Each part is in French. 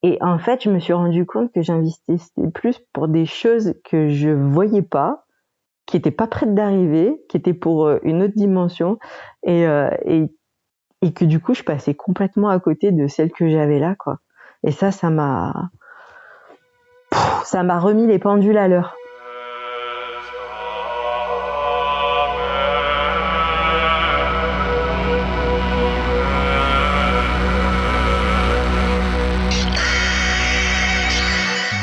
Et en fait, je me suis rendu compte que j'investissais plus pour des choses que je voyais pas, qui étaient pas prêtes d'arriver, qui étaient pour une autre dimension, et, euh, et, et que du coup, je passais complètement à côté de celles que j'avais là, quoi. Et ça m'a remis les pendules à l'heure.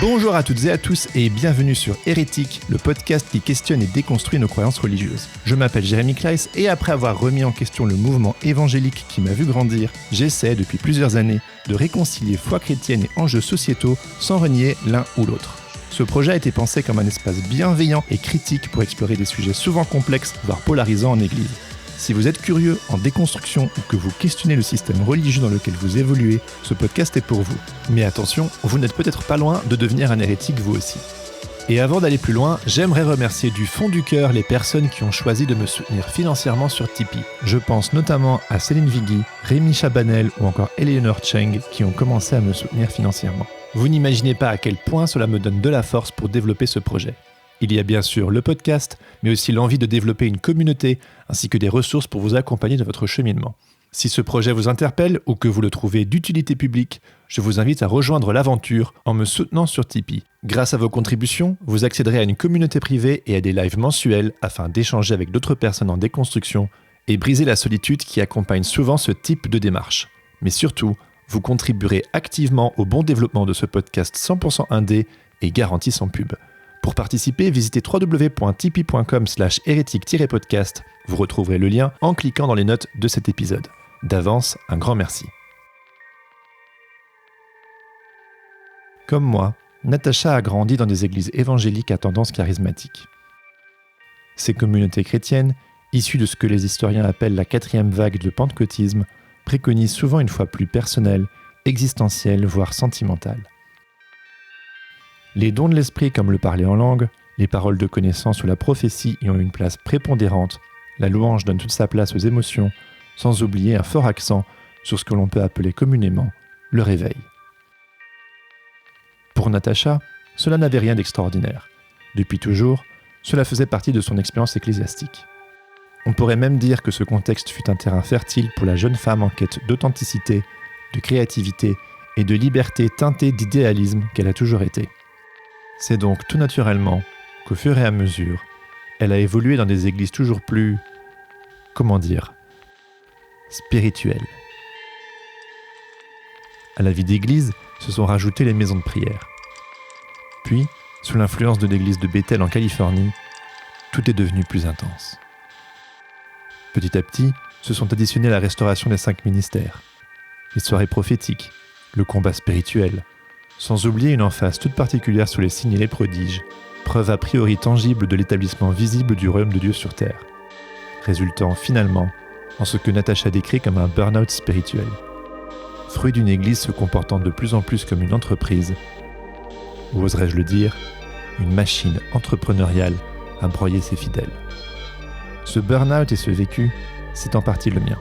Bonjour à toutes et à tous et bienvenue sur Hérétique, le podcast qui questionne et déconstruit nos croyances religieuses. Je m'appelle Jérémy Kleiss et après avoir remis en question le mouvement évangélique qui m'a vu grandir, j'essaie depuis plusieurs années de réconcilier foi chrétienne et enjeux sociétaux sans renier l'un ou l'autre. Ce projet a été pensé comme un espace bienveillant et critique pour explorer des sujets souvent complexes, voire polarisants en Église. Si vous êtes curieux en déconstruction ou que vous questionnez le système religieux dans lequel vous évoluez, ce podcast est pour vous. Mais attention, vous n'êtes peut-être pas loin de devenir un hérétique vous aussi. Et avant d'aller plus loin, j'aimerais remercier du fond du cœur les personnes qui ont choisi de me soutenir financièrement sur Tipeee. Je pense notamment à Céline Vigui, Rémi Chabanel ou encore Eleanor Cheng qui ont commencé à me soutenir financièrement. Vous n'imaginez pas à quel point cela me donne de la force pour développer ce projet. Il y a bien sûr le podcast, mais aussi l'envie de développer une communauté, ainsi que des ressources pour vous accompagner dans votre cheminement. Si ce projet vous interpelle ou que vous le trouvez d'utilité publique, je vous invite à rejoindre l'aventure en me soutenant sur Tipeee. Grâce à vos contributions, vous accéderez à une communauté privée et à des lives mensuels afin d'échanger avec d'autres personnes en déconstruction et briser la solitude qui accompagne souvent ce type de démarche. Mais surtout, vous contribuerez activement au bon développement de ce podcast 100% indé et garanti sans pub. Pour participer, visitez www.tipeee.com/hérétique-podcast. Vous retrouverez le lien en cliquant dans les notes de cet épisode. D'avance, un grand merci. Comme moi, Natacha a grandi dans des églises évangéliques à tendance charismatique. Ces communautés chrétiennes, issues de ce que les historiens appellent la 4e vague de pentecôtisme, préconisent souvent une foi plus personnelle, existentielle, voire sentimentale. Les dons de l'esprit comme le parler en langue, les paroles de connaissance ou la prophétie y ont une place prépondérante, la louange donne toute sa place aux émotions, sans oublier un fort accent sur ce que l'on peut appeler communément le réveil. Pour Natacha, cela n'avait rien d'extraordinaire. Depuis toujours, cela faisait partie de son expérience ecclésiastique. On pourrait même dire que ce contexte fut un terrain fertile pour la jeune femme en quête d'authenticité, de créativité et de liberté teintée d'idéalisme qu'elle a toujours été. C'est donc tout naturellement qu'au fur et à mesure, elle a évolué dans des églises toujours plus, spirituelles. À la vie d'église se sont rajoutées les maisons de prière. Puis, sous l'influence de l'église de Bethel en Californie, tout est devenu plus intense. Petit à petit, se sont additionnés la restauration des 5 ministères, les soirées prophétiques, le combat spirituel, sans oublier une emphase toute particulière sur les signes et les prodiges, preuve a priori tangible de l'établissement visible du royaume de Dieu sur terre, résultant finalement en ce que Natacha décrit comme un burn-out spirituel, fruit d'une église se comportant de plus en plus comme une entreprise, ou oserais-je le dire, une machine entrepreneuriale à broyer ses fidèles. Ce burn-out et ce vécu, c'est en partie le mien.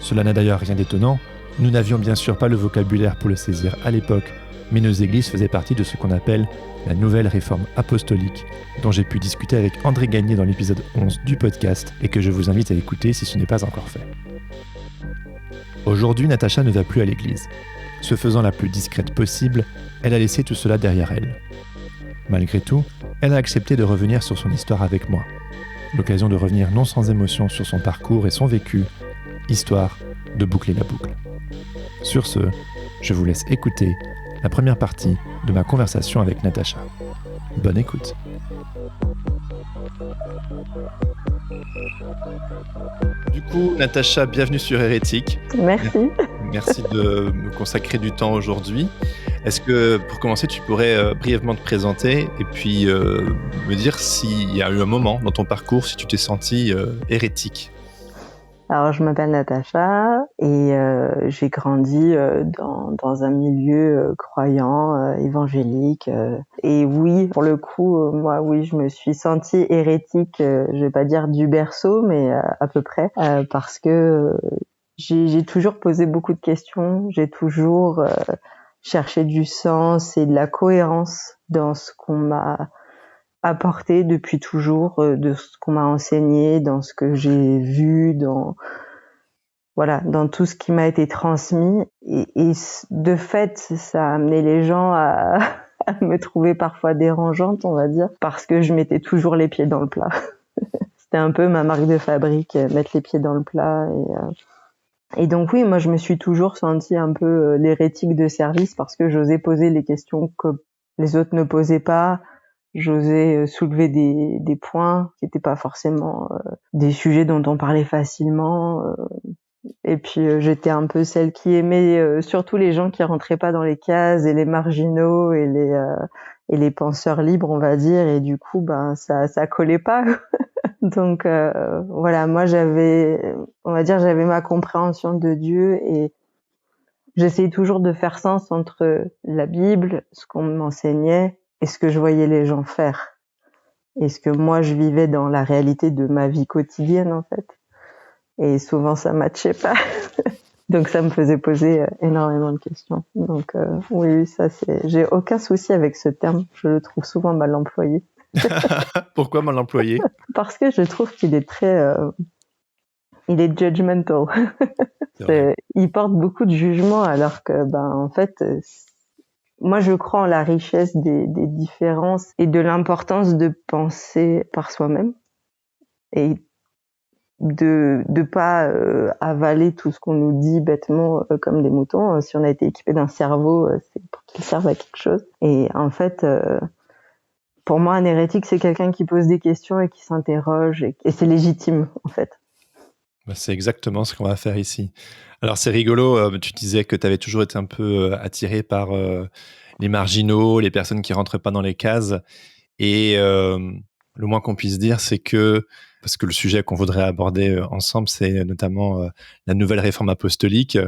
Cela n'a d'ailleurs rien d'étonnant, nous n'avions bien sûr pas le vocabulaire pour le saisir à l'époque, mais nos églises faisaient partie de ce qu'on appelle la nouvelle réforme apostolique, dont j'ai pu discuter avec André Gagné dans l'épisode 11 du podcast et que je vous invite à écouter si ce n'est pas encore fait. Aujourd'hui, Natacha ne va plus à l'église. Se faisant la plus discrète possible, elle a laissé tout cela derrière elle. Malgré tout, elle a accepté de revenir sur son histoire avec moi. L'occasion de revenir non sans émotion sur son parcours et son vécu, histoire de boucler la boucle. Sur ce, je vous laisse écouter la première partie de ma conversation avec Natacha. Bonne écoute. Du coup, Natacha, bienvenue sur Hérétique. Merci. Merci de me consacrer du temps aujourd'hui. Est-ce que, pour commencer, tu pourrais brièvement te présenter et puis me dire s'il y a eu un moment dans ton parcours, si tu t'es sentie hérétique? Alors, je m'appelle Natacha et j'ai grandi dans un milieu croyant, évangélique. Et oui, pour le coup, moi, oui, je me suis sentie hérétique, je vais pas dire du berceau, mais à peu près, parce que j'ai toujours posé beaucoup de questions, j'ai toujours chercher du sens et de la cohérence dans ce qu'on m'a apporté depuis toujours, de ce qu'on m'a enseigné, dans ce que j'ai vu, dans tout ce qui m'a été transmis. Et de fait, ça a amené les gens à, à me trouver parfois dérangeante, on va dire, parce que je mettais toujours les pieds dans le plat. C'était un peu ma marque de fabrique, mettre les pieds dans le plat. Et donc oui, moi je me suis toujours sentie un peu l'hérétique de service parce que j'osais poser les questions que les autres ne posaient pas. J'osais soulever des points qui n'étaient pas forcément des sujets dont on parlait facilement. Et puis j'étais un peu celle qui aimait surtout les gens qui rentraient pas dans les cases et les marginaux et les penseurs libres, on va dire. Et du coup, ça collait pas. Donc moi j'avais ma compréhension de Dieu et j'essayais toujours de faire sens entre la Bible, ce qu'on m'enseignait et ce que je voyais les gens faire. Et ce que moi je vivais dans la réalité de ma vie quotidienne en fait. Et souvent ça matchait pas. Donc ça me faisait poser énormément de questions. Donc oui, j'ai aucun souci avec ce terme, je le trouve souvent mal employé. Pourquoi mal employé? Parce que je trouve qu'il est il est judgmental. Il porte beaucoup de jugement alors que en fait moi je crois en la richesse des différences et de l'importance de penser par soi-même et de pas avaler tout ce qu'on nous dit bêtement comme des moutons. Si on a été équipé d'un cerveau, c'est pour qu'il serve à quelque chose. Et en fait pour moi un hérétique c'est quelqu'un qui pose des questions et qui s'interroge et c'est légitime en fait. C'est exactement ce qu'on va faire ici. Alors c'est rigolo, tu disais que tu avais toujours été un peu attiré par les marginaux, les personnes qui rentrent pas dans les cases. Et le moins qu'on puisse dire, c'est que, parce que le sujet qu'on voudrait aborder ensemble, c'est notamment la nouvelle réforme apostolique,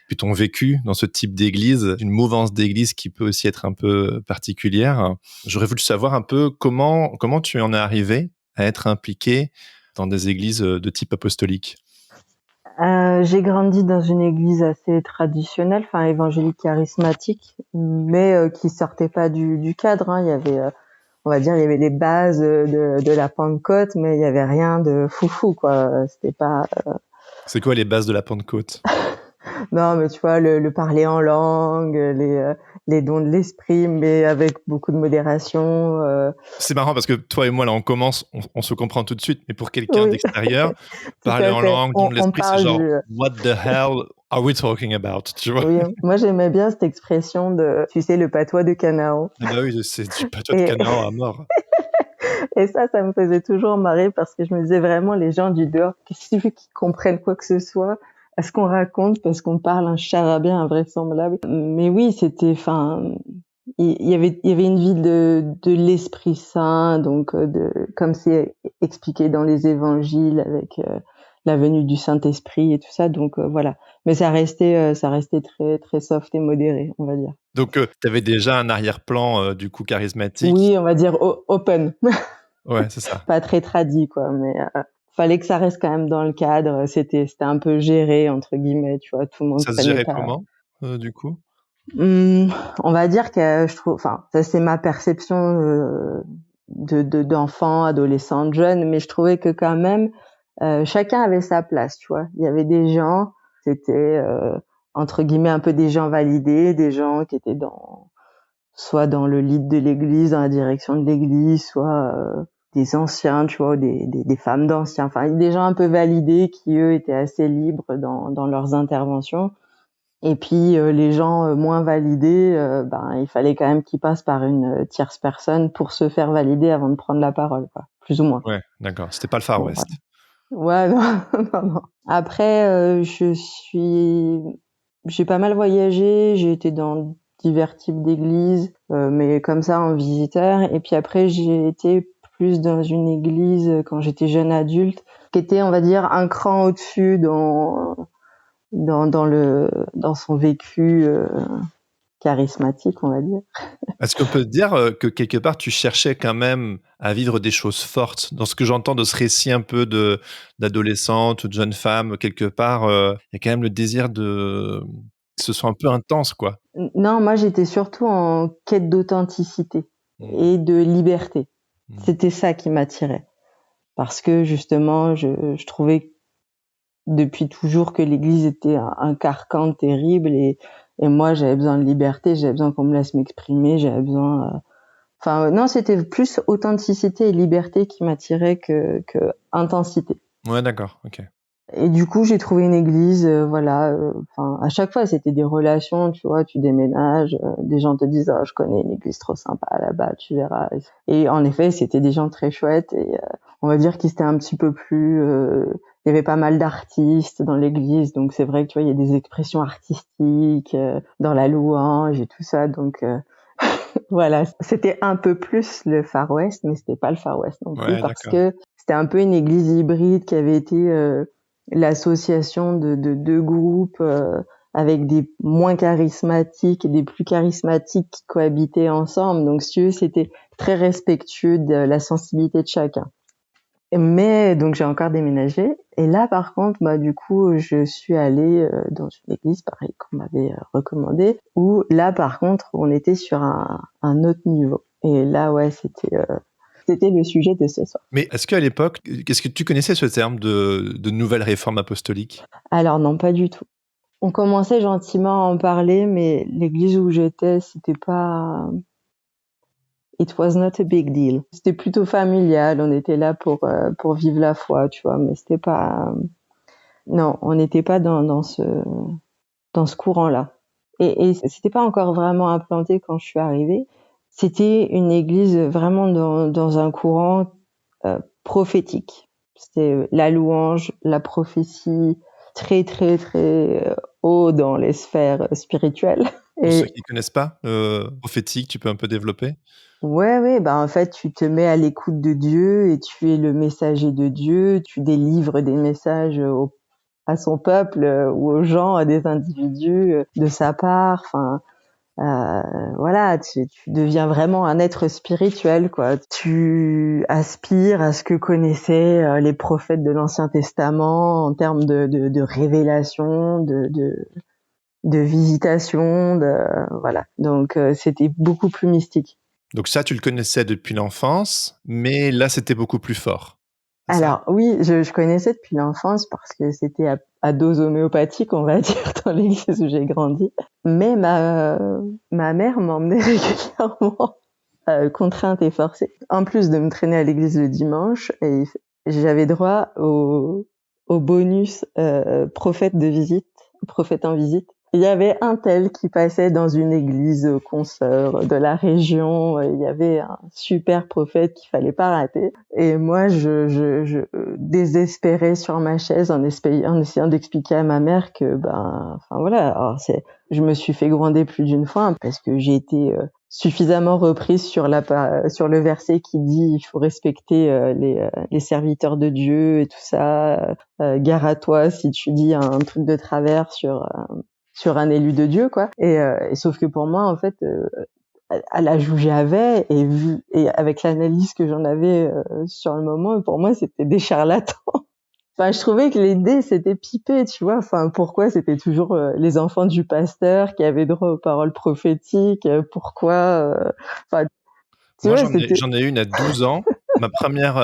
puis ton vécu dans ce type d'église, une mouvance d'église qui peut aussi être un peu particulière. J'aurais voulu savoir un peu comment tu en es arrivé à être impliqué dans des églises de type apostolique. J'ai grandi dans une église assez traditionnelle, évangélique charismatique, mais qui sortait pas du cadre. Hein. Il y avait, on va dire, il y avait les bases de la Pentecôte, mais il y avait rien de foufou, quoi. C'était pas. C'est quoi les bases de la Pentecôte? Non, mais tu vois, le parler en langue, les dons de l'esprit, mais avec beaucoup de modération. C'est marrant parce que toi et moi, là, on commence, on se comprend tout de suite, mais pour quelqu'un d'extérieur, parler en langue, don de l'esprit, c'est genre, what the hell are we talking about, tu vois? Oui, moi j'aimais bien cette expression de, tu sais, le patois de Canaan. Ah bah oui, c'est du patois de Canaan à mort. Et ça me faisait toujours marrer parce que je me disais vraiment, les gens du dehors, qu'est-ce qu'il faut qu'ils comprennent quoi que ce soit à ce qu'on raconte parce qu'on parle un charabia invraisemblable. Mais oui, c'était, il y avait une vie de l'Esprit Saint, donc comme c'est expliqué dans les évangiles avec la venue du Saint-Esprit et tout ça, donc voilà. Mais ça restait très très soft et modéré, on va dire. Donc tu avais déjà un arrière-plan du coup charismatique. Oui, on va dire open. Ouais, c'est ça. Pas très tradit quoi, mais fallait que ça reste quand même dans le cadre. C'était un peu géré entre guillemets, tu vois, tout le monde. Ça se gérait comment du coup? On va dire que je trouve, ça c'est ma perception d'enfant, adolescente, jeune, mais je trouvais que quand même chacun avait sa place, tu vois. Il y avait des gens, c'était entre guillemets un peu des gens validés, des gens qui étaient soit dans le lead de l'église, dans la direction de l'église, soit des anciens, tu vois, des femmes d'anciens, des gens un peu validés qui eux étaient assez libres dans leurs interventions. Et puis les gens moins validés, il fallait quand même qu'ils passent par une tierce personne pour se faire valider avant de prendre la parole, quoi, plus ou moins. Ouais, d'accord. C'était pas le Far West. Ouais, non. Après, j'ai pas mal voyagé, j'ai été dans divers types d'églises, mais comme ça en visiteur. Et puis après, j'ai été plus dans une église quand j'étais jeune adulte, qui était, on va dire, un cran au-dessus dans son vécu charismatique, on va dire. Est-ce qu'on peut dire que quelque part tu cherchais quand même à vivre des choses fortes? Dans ce que j'entends de ce récit un peu d'adolescente ou de jeune femme, quelque part, il y a quand même le désir de se sont un peu intenses, quoi. Non, moi j'étais surtout en quête d'authenticité Mmh. et de liberté. Mmh. C'était ça qui m'attirait. Parce que justement, je trouvais depuis toujours que l'Église était un carcan terrible et moi j'avais besoin de liberté, j'avais besoin qu'on me laisse m'exprimer, j'avais besoin. Enfin non, c'était plus authenticité et liberté qui m'attirait que intensité. Ouais, d'accord, ok. Et du coup, j'ai trouvé une église, voilà. Enfin, à chaque fois, c'était des relations, tu vois. Tu déménages, des gens te disent, oh, je connais une église trop sympa là-bas, tu verras. Et en effet, c'était des gens très chouettes. Et on va dire qu'ils étaient un petit peu plus. Il y avait pas mal d'artistes dans l'église, donc c'est vrai que tu vois, il y a des expressions artistiques dans la louange et tout ça. Donc voilà, c'était un peu plus le Far West, mais c'était pas le Far West non plus Ouais, parce d'accord. que c'était un peu une église hybride qui avait été l'association de deux groupes avec des moins charismatiques et des plus charismatiques qui cohabitaient ensemble. Donc, si tu veux, c'était très respectueux de la sensibilité de chacun. Mais donc j'ai encore déménagé et là par contre bah du coup je suis allée dans une église pareil qu'on m'avait recommandé où là par contre on était sur un autre niveau et là ouais c'était le sujet de ce soir. Mais est-ce qu'à l'époque, est-ce que tu connaissais ce terme de nouvelle réforme apostolique? Alors non pas du tout. On commençait gentiment à en parler mais l'église où j'étais c'était pas it was not a big deal. C'était plutôt familial, on était là pour vivre la foi, tu vois, mais c'était pas non, on n'était pas dans ce courant-là. Et c'était pas encore vraiment implanté quand je suis arrivée. C'était une église vraiment dans un courant prophétique. C'était la louange, la prophétie, très très très haut dans les sphères spirituelles. Pour ceux Et qui connaissent pas, prophétique, tu peux un peu développer? ouais, bah en fait, tu te mets à l'écoute de Dieu et tu es le messager de Dieu. Tu délivres des messages à son peuple ou aux gens, à des individus de sa part. Enfin, voilà, tu deviens vraiment un être spirituel, quoi. Tu aspires à ce que connaissaient les prophètes de l'Ancien Testament en termes de révélation, de visitation, voilà. Donc c'était beaucoup plus mystique. Donc ça, tu le connaissais depuis l'enfance, mais là, c'était beaucoup plus fort. C'est ça? Alors oui, je connaissais depuis l'enfance parce que c'était à dose homéopathique, on va dire, dans l'église où j'ai grandi. Mais ma mère m'emmenait régulièrement, contrainte et forcée. En plus de me traîner à l'église le dimanche, et j'avais droit au bonus prophète de visite, prophète en visite. Il y avait un tel qui passait dans une église consoeur de la région. Il y avait un super prophète qu'il fallait pas rater. Et moi, je désespérais sur ma chaise en essayant d'expliquer à ma mère que, enfin voilà. Alors je me suis fait gronder plus d'une fois parce que j'ai été suffisamment reprise sur le verset qui dit il faut respecter les serviteurs de Dieu et tout ça. Gare à toi si tu dis un truc de travers sur un élu de Dieu, quoi. Et sauf que pour moi, en fait, à l'âge où j'avais et avec l'analyse que j'en avais sur le moment, pour moi, c'était des charlatans. Enfin, je trouvais que l'idée c'était pipé, tu vois. Enfin, pourquoi c'était toujours les enfants du pasteur qui avaient droit aux paroles prophétiques? Pourquoi Enfin, tu Moi, vois, c'était. j'en ai une à 12 ans, ma première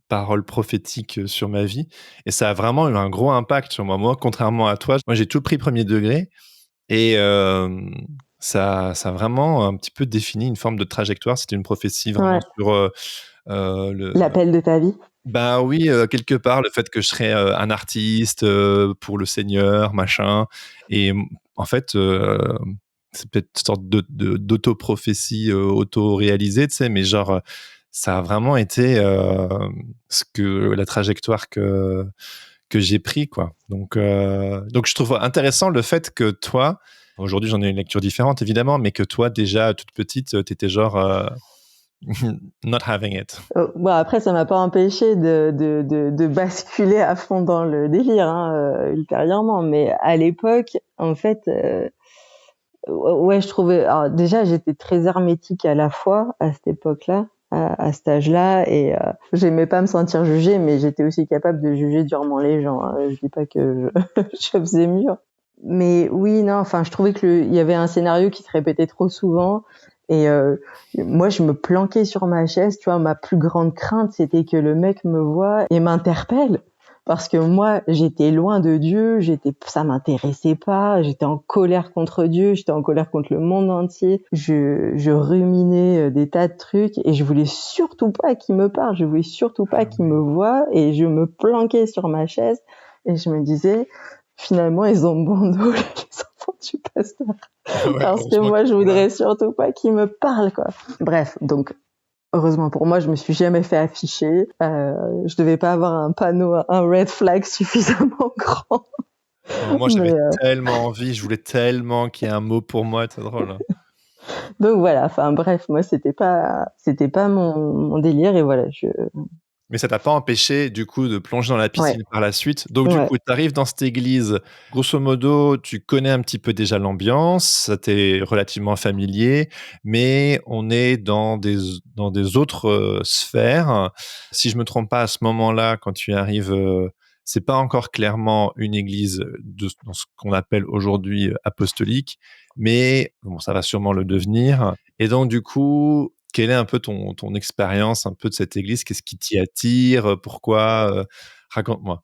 parole prophétique sur ma vie, et ça a vraiment eu un gros impact sur moi. Moi, contrairement à toi, moi, j'ai tout pris premier degré, et ça a vraiment un petit peu défini une forme de trajectoire. C'était une prophétie vraiment Ouais. sur le. L'appel de ta vie. Ben oui, quelque part, le fait que je serais un artiste pour le Seigneur, machin. Et en fait, c'est peut-être une sorte d'auto-prophétie auto-réalisée, tu sais, mais genre, ça a vraiment été la trajectoire que j'ai pris, quoi. Donc je trouve intéressant le fait que toi, aujourd'hui j'en ai une lecture différente évidemment, mais que toi déjà toute petite, t'étais genre not having it. Bon, après, ça m'a pas empêché de basculer à fond dans le délire, hein, ultérieurement. Mais à l'époque, en fait, ouais, je trouvais. Alors déjà, j'étais très hermétique à la foi à cette époque-là, à cet âge-là, et j'aimais pas me sentir jugée, mais j'étais aussi capable de juger durement les gens. Hein. Je dis pas que je faisais mieux. Mais oui, non, enfin, je trouvais il y avait un scénario qui se répétait trop souvent. Et moi, je me planquais sur ma chaise. Tu vois, ma plus grande crainte, c'était que le mec me voie et m'interpelle. Parce que moi, j'étais loin de Dieu, ça m'intéressait pas, j'étais en colère contre Dieu, j'étais en colère contre le monde entier. Je ruminais des tas de trucs et je voulais surtout pas qu'il me parle, je voulais surtout pas qu'il me voie et je me planquais sur ma chaise et je me disais, finalement, ils ont bon dos, les enfants du pasteur. Ouais, Parce que heureusement moi, qu'ils je sont là. voudrais surtout pas qu'ils me parlent, quoi. Bref, donc, heureusement pour moi, je me suis jamais fait afficher. Je devais pas avoir un panneau, un red flag suffisamment grand. Moi, Mais j'avais tellement envie, je voulais tellement qu'il y ait un mot pour moi, c'est drôle. Hein. donc voilà. Enfin bref, moi c'était pas mon délire et voilà. Mais ça t'a pas empêché, du coup, de plonger dans la Ouais, piscine par la suite. Donc, du ouais. coup, tu arrives dans cette église. Grosso modo, tu connais un petit peu déjà l'ambiance, ça t'est relativement familier, mais on est dans des autres sphères. Si je me trompe pas, à ce moment-là, quand tu arrives, c'est pas encore clairement une église dans ce qu'on appelle aujourd'hui apostolique, mais bon, ça va sûrement le devenir. Et donc, du coup, quelle est un peu ton expérience un peu de cette église? Qu'est-ce qui t'y attire? Pourquoi? Raconte-moi.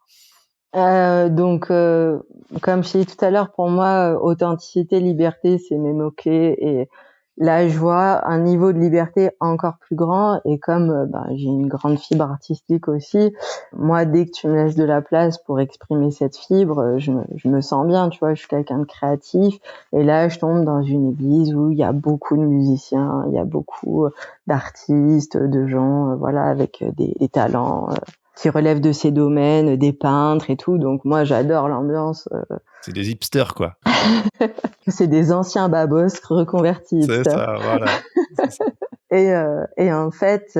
Donc, comme je t'ai dit tout à l'heure, pour moi, authenticité, liberté, c'est mes mots-clés. Et là, je vois un niveau de liberté encore plus grand. Et comme j'ai une grande fibre artistique aussi, moi, dès que tu me laisses de la place pour exprimer cette fibre, je me sens bien, tu vois, je suis quelqu'un de créatif. Et là, je tombe dans une église où il y a beaucoup de musiciens, il y a beaucoup d'artistes, de gens, voilà, avec des talents qui relèvent de ces domaines, des peintres et tout. Donc moi, j'adore l'ambiance. C'est des hipsters, quoi. C'est des anciens babos reconvertis C'est hipsters. ça, voilà. C'est ça. Et en fait,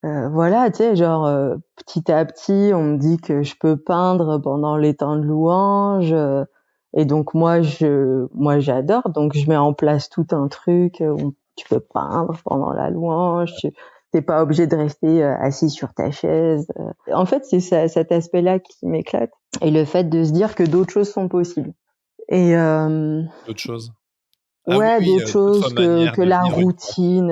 voilà, tu sais, genre petit à petit, on me dit que je peux peindre pendant les temps de louange. Et donc moi j'adore. Donc je mets en place tout un truc où tu peux peindre pendant la louange. T'es pas obligé de rester assis sur ta chaise. En fait, c'est cet aspect-là qui m'éclate. Et le fait de se dire que d'autres choses sont possibles. Et D'autres choses? Ah oui, ouais, oui, d'autres d'autres choses manières que de la vivre une foi. routine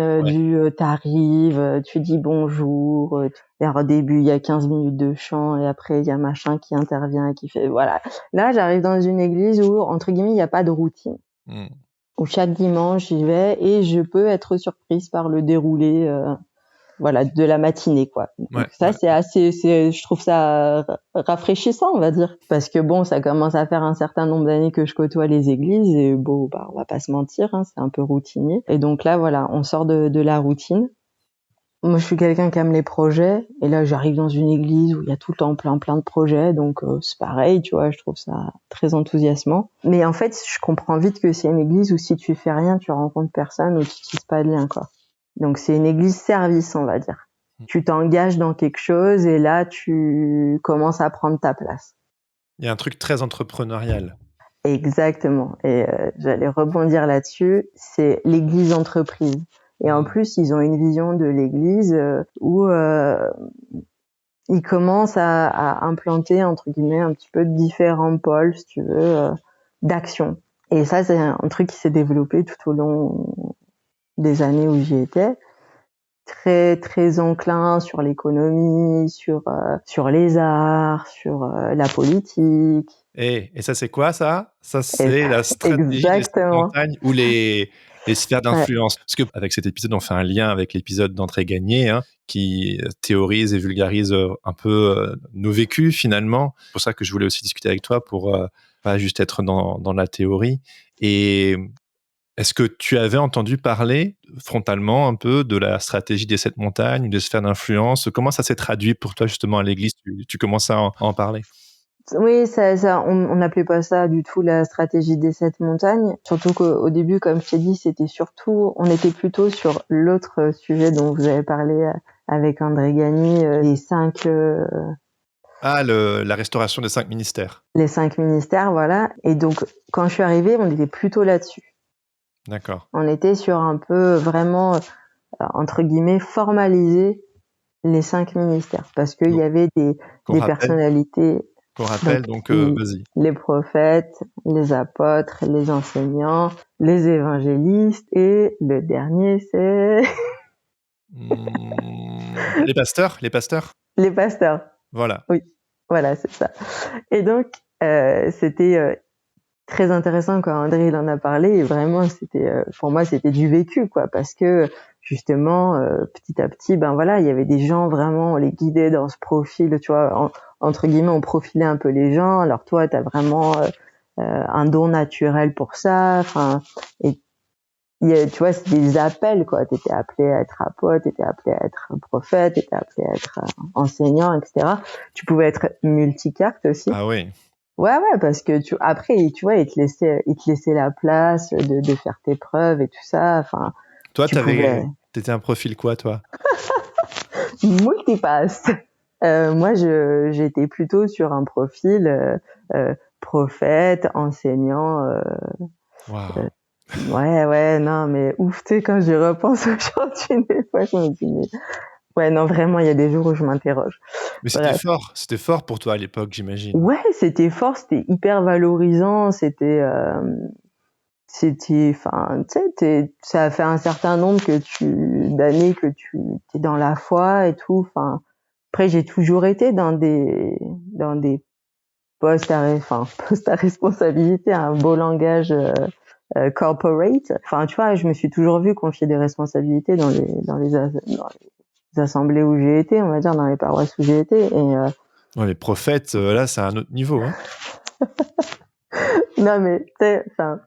Ouais. t'arrives, tu dis bonjour, et au début il y a 15 minutes de chant et après il y a machin qui intervient et qui fait voilà. Là, j'arrive dans une église où entre guillemets il n'y a pas de routine. Mmh. Où chaque dimanche j'y vais et je peux être surprise par le déroulé voilà de la matinée quoi. Ouais, Donc ça ouais. je trouve ça rafraîchissant on va dire parce que bon ça commence à faire un certain nombre d'années que je côtoie les églises et bon on va pas se mentir hein, c'est un peu routinier et donc là voilà on sort de la routine. Moi je suis quelqu'un qui aime les projets et là j'arrive dans une église où il y a tout le temps plein de projets donc c'est pareil tu vois je trouve ça très enthousiasmant mais en fait je comprends vite que c'est une église où si tu fais rien tu rencontres personne ou tu tisses pas de lien quoi. Donc c'est une église service, on va dire. Tu t'engages dans quelque chose et là tu commences à prendre ta place. Il y a un truc très entrepreneurial. Exactement. Et j'allais rebondir là-dessus. C'est l'église entreprise. Et en plus, ils ont une vision de l'église où ils commencent à implanter entre guillemets un petit peu différents pôles, si tu veux, d'action. Et ça, c'est un truc qui s'est développé tout au long des années où j'y étais. Très enclin sur l'économie, sur les arts, sur la politique. Et ça, c'est quoi ça? Ça, Et c'est la stratégie des 7 exactement. montagnes ou les sphères Ouais. d'influence. Parce qu'avec cet épisode, on fait un lien avec l'épisode d'Entrée gagnée, hein, qui théorise et vulgarise un peu nos vécus finalement. C'est pour ça que je voulais aussi discuter avec toi pour pas juste être dans la théorie. Et est-ce que tu avais entendu parler frontalement un peu de la stratégie des 7 montagnes, des sphères d'influence? Comment ça s'est traduit pour toi justement à l'église? Tu commences à en parler? Oui, on n'appelait pas ça du tout la stratégie des 7 montagnes. Surtout qu'au début, comme je t'ai dit, on était plutôt sur l'autre sujet dont vous avez parlé avec André Gagny, La restauration des 5 ministères. les 5 ministères, voilà. Et donc, quand je suis arrivée, on était plutôt là-dessus. D'accord. On était sur un peu vraiment entre guillemets formaliser les 5 ministères parce qu'il y avait Qu'on des rappelle, personnalités. Qu'on rappelle, donc vas-y. Les prophètes, les apôtres, les enseignants, les évangélistes et le dernier, c'est Les pasteurs. les pasteurs. Voilà. Oui, voilà, c'est ça. Et donc, c'était très intéressant quand André il en a parlé. Et vraiment, c'était pour moi, c'était du vécu, quoi, parce que justement, petit à petit, ben voilà, il y avait des gens vraiment, on les guidait dans ce profil, tu vois, entre guillemets, on profilait un peu les gens. Alors toi, t'as vraiment un don naturel pour ça. Enfin, et tu vois, c'est des appels, quoi. T'étais appelé à être apôtre, t'étais appelé à être un prophète, t'étais appelé à être enseignant, etc. Tu pouvais être multicarte aussi. Ah oui. Ouais, parce que après, tu vois, ils te laissaient la place de faire tes preuves et tout ça. Enfin, Toi, pouvais t'étais un profil quoi, toi? multipasse. Moi, j'étais plutôt sur un profil prophète, enseignant. Waouh. Ouais, non, mais ouf, tu sais, quand j'y repense aujourd'hui, des fois, je me dis, mais ouais, non, vraiment, il y a des jours où je m'interroge. Mais Bref. c'était fort pour toi à l'époque, j'imagine. Ouais, c'était fort, c'était hyper valorisant, enfin, tu sais, ça a fait un certain nombre d'années que tu es dans la foi et tout. Enfin, après, j'ai toujours été dans des postes postes à responsabilité, un beau langage corporate. Enfin, tu vois, je me suis toujours vue confier des responsabilités dans les assemblées où j'ai été, on va dire, dans les paroisses où j'ai été. Et Ouais, les prophètes, là, c'est un autre niveau, hein. non, mais tu sais, enfin,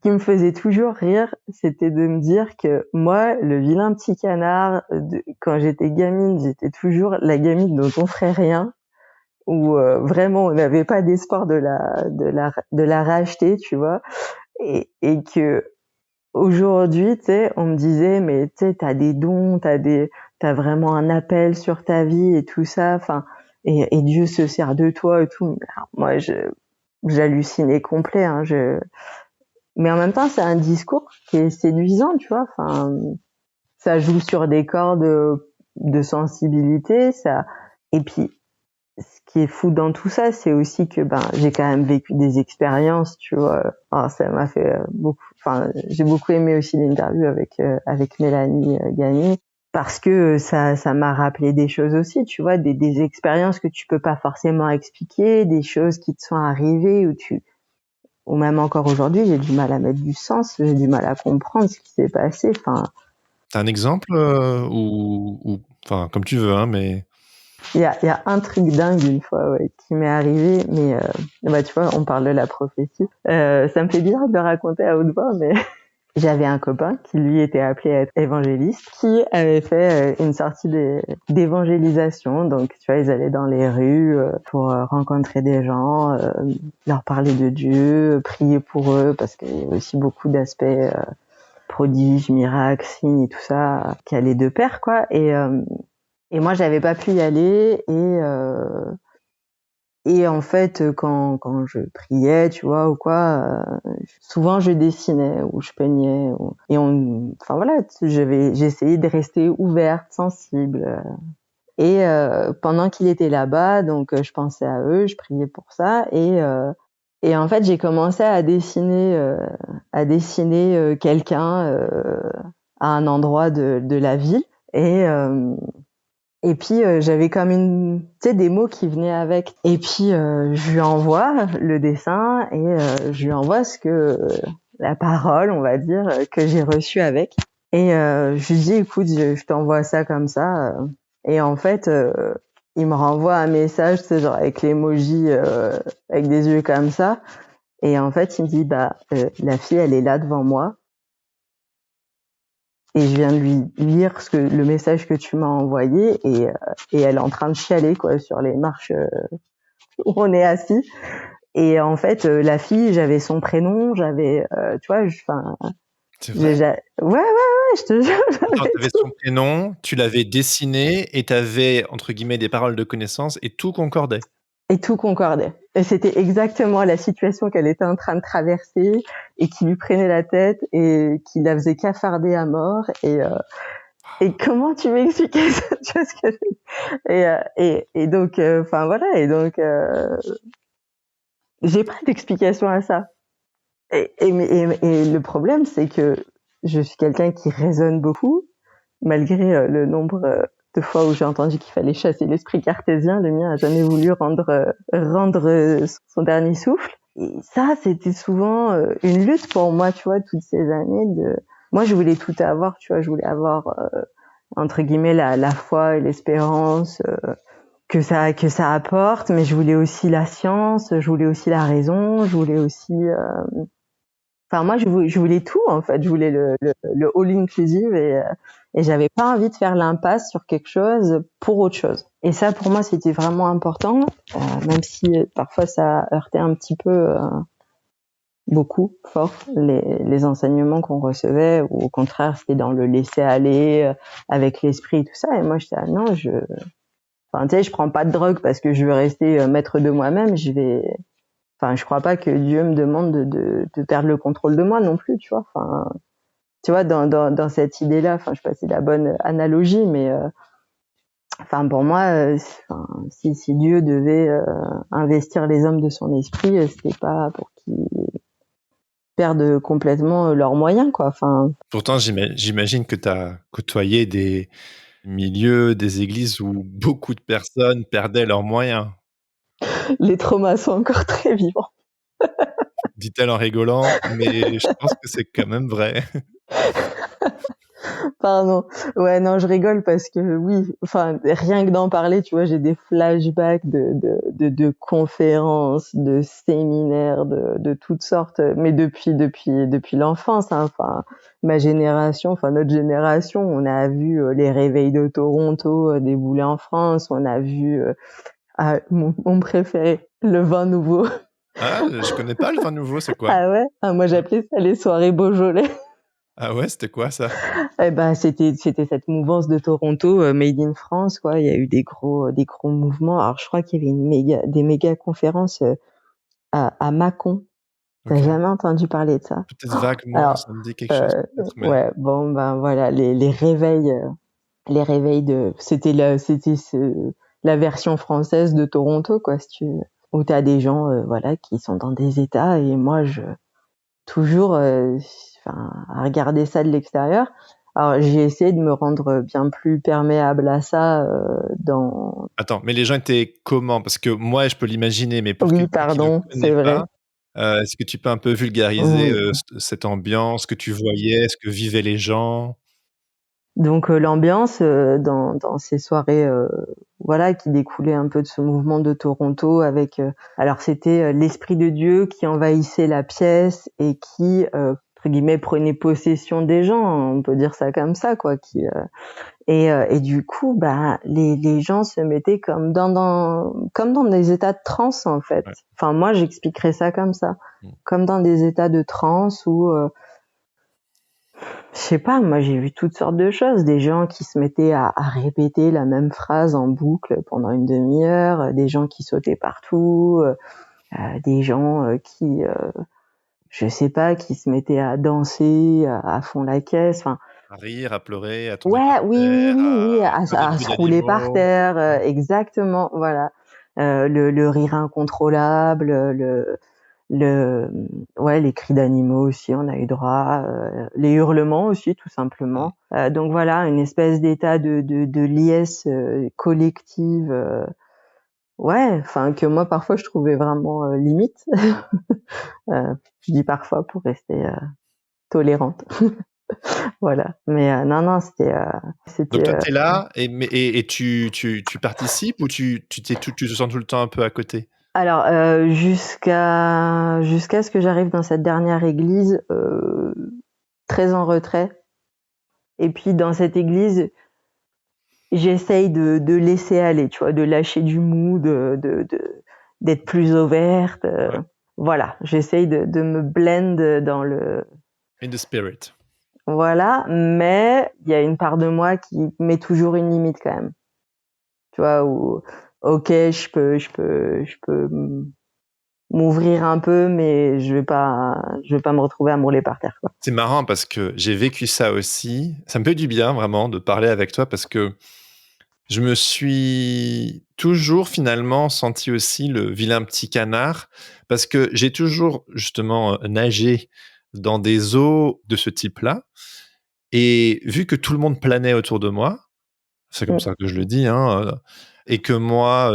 qui me faisait toujours rire, c'était de me dire que moi, le vilain petit canard, quand j'étais gamine, j'étais toujours la gamine dont on ferait rien, où vraiment on n'avait pas d'espoir de la racheter, tu vois, et que aujourd'hui, tu sais, on me disait, mais tu sais, t'as des dons, t'as vraiment un appel sur ta vie et tout ça, enfin, et Dieu se sert de toi et tout. Alors, moi, j'hallucinais complet, hein, mais en même temps, c'est un discours qui est séduisant, tu vois. Enfin, ça joue sur des cordes de sensibilité, ça. Et puis, ce qui est fou dans tout ça, c'est aussi que j'ai quand même vécu des expériences, tu vois. Alors, ça m'a fait beaucoup. Enfin, j'ai beaucoup aimé aussi l'interview avec Mélanie Gagné parce que ça m'a rappelé des choses aussi, tu vois, des expériences que tu peux pas forcément expliquer, des choses qui te sont arrivées ou même encore aujourd'hui, j'ai du mal à mettre du sens, j'ai du mal à comprendre ce qui s'est passé. Enfin, T'as un exemple ou enfin comme tu veux, hein, mais il y a un truc dingue une fois qui m'est arrivé, mais tu vois, on parle de la prophétie. Ça me fait bizarre de le raconter à haute voix, mais j'avais un copain qui lui était appelé à être évangéliste, qui avait fait une sortie d'évangélisation. Donc, tu vois, ils allaient dans les rues pour rencontrer des gens, leur parler de Dieu, prier pour eux, parce qu'il y a aussi beaucoup d'aspects prodiges, miracles, signes et tout ça qui allaient de pair, quoi. Et moi, j'avais pas pu y aller et en fait, quand je priais, tu vois, ou quoi, souvent je dessinais ou je peignais. Enfin voilà, j'essayais de rester ouverte, sensible. Et pendant qu'il était là-bas, donc je pensais à eux, je priais pour ça. Et en fait, j'ai commencé à dessiner quelqu'un à un endroit de la ville. Et puis j'avais comme tu sais, des mots qui venaient avec. Et puis je lui envoie le dessin et je lui envoie la parole, on va dire, que j'ai reçue avec. Et je lui dis, écoute, je t'envoie ça comme ça. Et en fait, il me renvoie un message, tu sais, genre avec l'emoji, avec des yeux comme ça. Et en fait, il me dit, la fille, elle est là devant moi. Et je viens de lui lire le message que tu m'as envoyé et elle est en train de chialer, quoi, sur les marches où on est assis. Et en fait, la fille, j'avais son prénom, tu vois, c'est vrai. ouais, je te jure. Attends, t'avais son prénom, tu l'avais dessiné et t'avais entre guillemets des paroles de connaissance et tout concordait. Et tout concordait. Et c'était exactement la situation qu'elle était en train de traverser et qui lui prenait la tête et qui la faisait cafarder à mort. Et Et comment tu m'expliquais ça? Tu vois ce que et donc, enfin voilà, et donc j'ai pas d'explication à ça. Et le problème, c'est que je suis quelqu'un qui raisonne beaucoup, malgré le nombre de fois où j'ai entendu qu'il fallait chasser l'esprit cartésien. Le mien a jamais voulu rendre son dernier souffle. Et ça, c'était souvent une lutte pour moi, tu vois, toutes ces années de. Moi, je voulais tout avoir, tu vois, je voulais avoir entre guillemets la foi et l'espérance que ça apporte, mais je voulais aussi la science, je voulais aussi la raison, je voulais aussi enfin moi je voulais tout en fait, je voulais le all inclusive et j'avais pas envie de faire l'impasse sur quelque chose pour autre chose. Et ça pour moi c'était vraiment important, même si parfois ça heurtait un petit peu beaucoup fort les enseignements qu'on recevait, ou au contraire c'était dans le laisser aller avec l'esprit et tout ça. Et moi j'étais non, enfin tu sais, je prends pas de drogue parce que je veux rester maître de moi-même. Enfin je crois pas que Dieu me demande de perdre le contrôle de moi non plus, tu vois. Enfin tu vois, dans cette idée-là, enfin je sais pas si c'est la bonne analogie, mais enfin pour moi si Dieu devait investir les hommes de son esprit, c'était pas pour qu'ils perdent complètement leurs moyens, quoi. Enfin. Pourtant, j'imagine que tu as côtoyé des milieux, des églises où beaucoup de personnes perdaient leurs moyens. Les traumas sont encore très vivants. Dit-elle en rigolant, mais je pense que c'est quand même vrai. Pardon. Ouais, non, je rigole parce que oui, enfin, rien que d'en parler, tu vois, j'ai des flashbacks de conférences, de séminaires, de toutes sortes, mais depuis l'enfance, hein. Enfin, ma génération, enfin, notre génération, on a vu les réveils de Toronto débouler en France, on a vu, mon préféré, le vin nouveau. Ah, je connais pas le vin nouveau, c'est quoi? Ah ouais? Ah, moi, j'appelais ça les soirées Beaujolais. Ah ouais, c'était quoi ça? Eh ben, c'était cette mouvance de Toronto, Made in France, quoi. Il y a eu des gros mouvements. Alors, je crois qu'il y avait des méga conférences à Mâcon. T'as Ok. jamais entendu parler de ça? Peut-être vaguement, Alors, ça me dit quelque chose peut-être, mais ouais, bon, ben voilà, les réveils c'était la version française de Toronto, quoi, si tu veux, où t'as des gens, voilà, qui sont dans des états, et moi, toujours à regarder ça de l'extérieur. Alors j'ai essayé de me rendre bien plus perméable à ça dans. attends, mais les gens étaient comment? Parce que moi, je peux l'imaginer, mais pour Oui, quelqu'un qui ne pardon, c'est connaît vrai. pas, est-ce que tu peux un peu vulgariser, Oui. cette ambiance que tu voyais? Ce que vivaient les gens? Donc l'ambiance dans ces soirées voilà qui découlaient un peu de ce mouvement de Toronto avec alors c'était l'esprit de Dieu qui envahissait la pièce et qui entre guillemets prenait possession des gens, on peut dire ça comme ça, quoi, qui et du coup bah les gens se mettaient comme dans des états de transe en fait. Ouais. Enfin moi j'expliquerais ça comme ça, Mmh. comme dans des états de transe où je sais pas, moi j'ai vu toutes sortes de choses, des gens qui se mettaient à répéter la même phrase en boucle pendant une demi-heure, des gens qui sautaient partout, des gens qui je sais pas, qui se mettaient à danser à fond la caisse, enfin. À rire, à pleurer, à tomber par Ouais, oui, oui, terre, oui, oui, à faire des à bruits se rouler par d'animaux. terre, Ouais. exactement, voilà. Le rire incontrôlable, le ouais, les cris d'animaux aussi, on a eu droit, les hurlements aussi, tout Mmh. simplement. Donc voilà, une espèce d'état de liesse collective, ouais, enfin que moi parfois je trouvais vraiment limite. Je dis parfois pour rester tolérante. Voilà. Mais non, Donc c'était toi, tu es là et tu participes ou tu te sens tout le temps un peu à côté? alors jusqu'à ce que j'arrive dans cette dernière église, très en retrait. Et puis dans cette église, j'essaye de laisser aller, tu vois, de lâcher du mou, d'être plus ouverte. Ouais. Voilà, j'essaye de me blend dans le. In the spirit. Voilà, mais il y a une part de moi qui met toujours une limite quand même. Tu vois, où ok, je peux m'ouvrir un peu, mais je vais pas me retrouver à me rouler par terre, quoi. C'est marrant parce que j'ai vécu ça aussi. Ça me fait du bien vraiment de parler avec toi parce que je me suis toujours finalement senti aussi le vilain petit canard parce que j'ai toujours justement nagé dans des eaux de ce type-là et vu que tout le monde planait autour de moi, c'est comme Mm. ça que je le dis, hein, et que moi,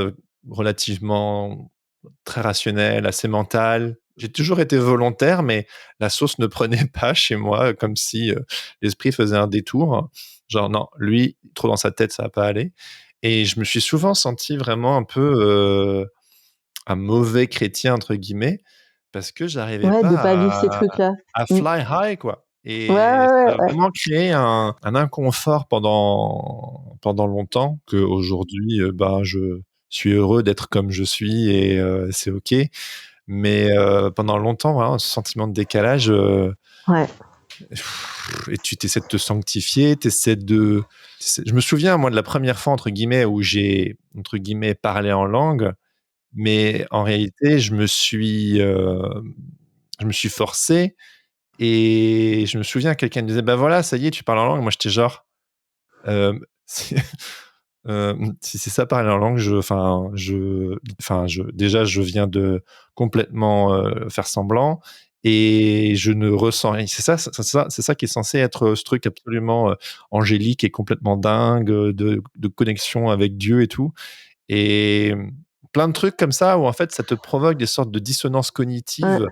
relativement très rationnel, assez mental. J'ai toujours été volontaire, mais la sauce ne prenait pas chez moi, comme si l'esprit faisait un détour. Genre, non, lui, trop dans sa tête, ça va pas aller. Et je me suis souvent senti vraiment un peu un mauvais chrétien, entre guillemets, parce que j'arrivais Ouais, de pas pas vivre ces trucs-là. à Mm. fly high, quoi. Ouais, Et ouais, ça ouais, a ouais. vraiment créé un inconfort pendant longtemps, qu'aujourd'hui, ben, je suis heureux d'être comme je suis et c'est OK. Mais pendant longtemps, voilà, ce sentiment de décalage, Ouais. et tu essaies de te sanctifier, je me souviens, moi, de la première fois, entre guillemets, où j'ai, entre guillemets, parlé en langue, mais en réalité, je me suis forcé et je me souviens, quelqu'un me disait, bah voilà, ça y est, tu parles en langue. Moi, j'étais genre, si, si c'est ça parler en langue, déjà, je viens de complètement faire semblant et je ne ressens rien. C'est ça qui est censé être ce truc absolument angélique et complètement dingue de connexion avec Dieu et tout. Et plein de trucs comme ça où en fait ça te provoque des sortes de dissonances Ouais. cognitives.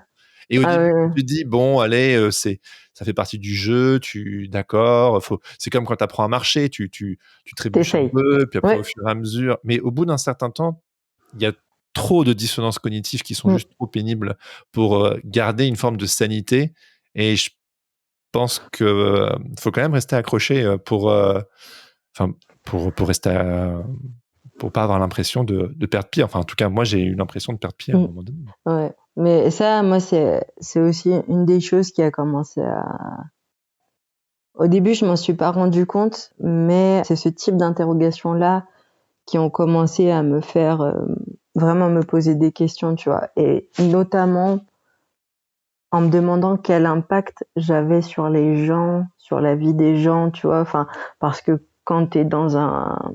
Et au Ah début, ouais, ouais. tu te dis bon, allez, ça fait partie du jeu. D'accord, c'est comme quand tu apprends à marcher, tu trébuches un T'essayes. peu, puis après Ouais. au fur et à mesure. Mais au bout d'un certain temps, il y a trop de dissonances cognitives qui sont Mm. juste trop pénibles pour garder une forme de sanité. Et je pense que faut quand même rester accroché enfin, pour rester pour pas avoir l'impression de perdre pied. Enfin, en tout cas, moi, j'ai eu l'impression de perdre pied à un Mm. moment donné. Ouais. Mais ça, moi, c'est aussi une des choses qui a commencé à... Au début, je m'en suis pas rendu compte, mais c'est ce type d'interrogation-là qui ont commencé à me faire vraiment me poser des questions, tu vois. Et notamment en me demandant quel impact j'avais sur les gens, sur la vie des gens, tu vois. Enfin, parce que quand t'es dans un...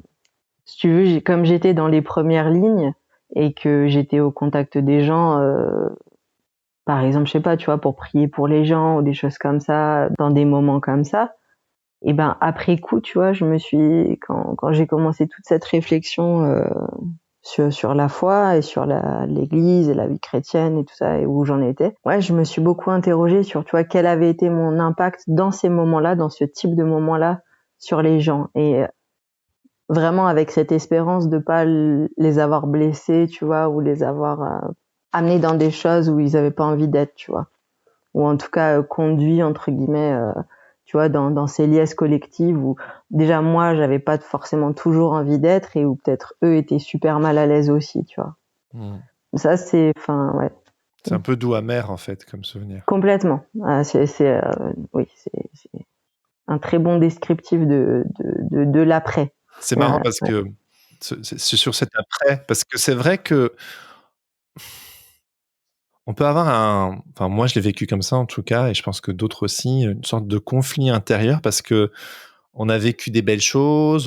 Si tu veux, comme j'étais dans les premières lignes et que j'étais au contact des gens... par exemple, je sais pas, tu vois, pour prier pour les gens ou des choses comme ça, dans des moments comme ça. Et ben après coup, tu vois, quand j'ai commencé toute cette réflexion sur la foi et sur l'Église et la vie chrétienne et tout ça et où j'en étais, ouais, je me suis beaucoup interrogée sur, tu vois, quel avait été mon impact dans ces moments-là, dans ce type de moments-là, sur les gens. Et vraiment avec cette espérance de pas les avoir blessés, tu vois, ou les avoir amenés dans des choses où ils avaient pas envie d'être, tu vois, ou en tout cas conduits entre guillemets, tu vois, dans ces liesses collectives où déjà moi j'avais pas forcément toujours envie d'être et où peut-être eux étaient super mal à l'aise aussi, tu vois. Mm. Ça c'est, enfin ouais, C'est un peu doux amer, en fait, comme souvenir. complètement. Ah, oui, c'est un très bon descriptif de l'après. C'est marrant Ouais, parce ouais. que c'est sur cet après, parce que c'est vrai que on peut avoir enfin, moi, je l'ai vécu comme ça, en tout cas, et je pense que d'autres aussi, une sorte de conflit intérieur parce que on a vécu des belles choses,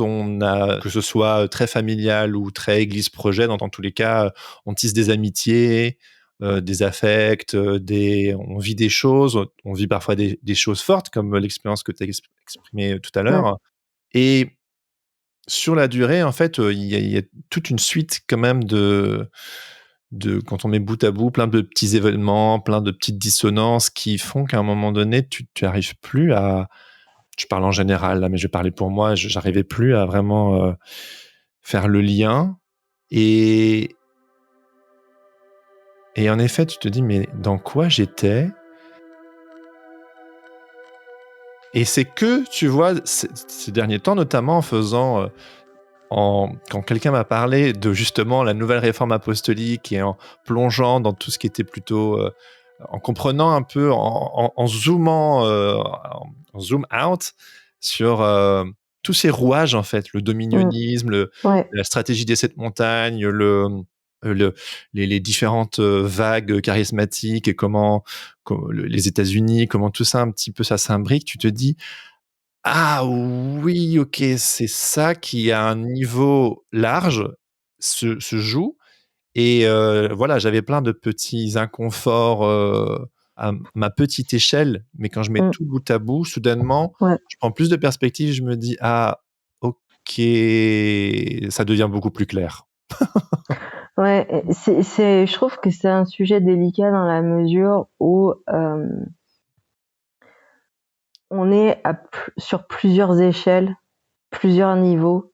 que ce soit très familial ou très église projet, dans tous les cas, on tisse des amitiés, des affects, on vit des choses, on vit parfois des choses fortes, comme l'expérience que tu as exprimée tout à Ouais. l'heure. Et sur la durée, en fait, il y a toute une suite quand même quand on met bout à bout, plein de petits événements, plein de petites dissonances qui font qu'à un moment donné, tu arrives plus à... Je parle en général là, mais je vais parler pour moi. J'arrivais plus à vraiment faire le lien. Et en effet, tu te dis, mais dans quoi j'étais? Et c'est que, tu vois, ces derniers temps, notamment en faisant... quand quelqu'un m'a parlé de justement la nouvelle réforme apostolique et en plongeant dans tout ce qui était plutôt... en comprenant un peu, en zoomant, en zoom out sur tous ces rouages, en fait, le Mm. dominionnisme, Ouais. la stratégie des sept montagnes, les différentes vagues charismatiques et comment les États-Unis, comment tout ça un petit peu ça s'imbrique, tu te dis ah oui, ok, c'est ça qui à un niveau large se joue. Et voilà, j'avais plein de petits inconforts à ma petite échelle, mais quand je mets Mm. tout bout à bout, soudainement, Ouais. je prends plus de perspective, je me dis ah ok, ça devient beaucoup plus clair. Ouais, je trouve que c'est un sujet délicat dans la mesure où on est sur plusieurs échelles, plusieurs niveaux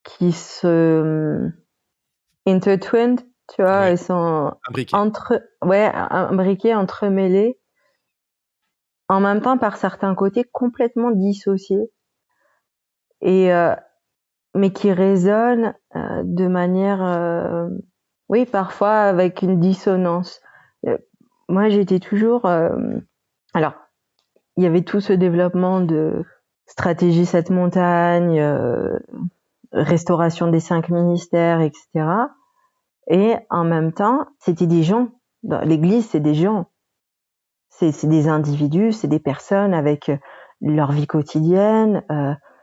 qui se intertwined, tu vois, Ouais. ils sont Imbriqué. imbriqués, entremêlés, en même temps par certains côtés complètement dissociés, et mais qui résonnent de manière, oui, parfois avec une dissonance. Moi, j'étais toujours, alors, il y avait tout ce développement de stratégie 7 montagnes, restauration des 5 ministères, etc. Et en même temps, c'était des gens. L'Église, c'est des gens. C'est des individus, c'est des personnes avec leur vie quotidienne,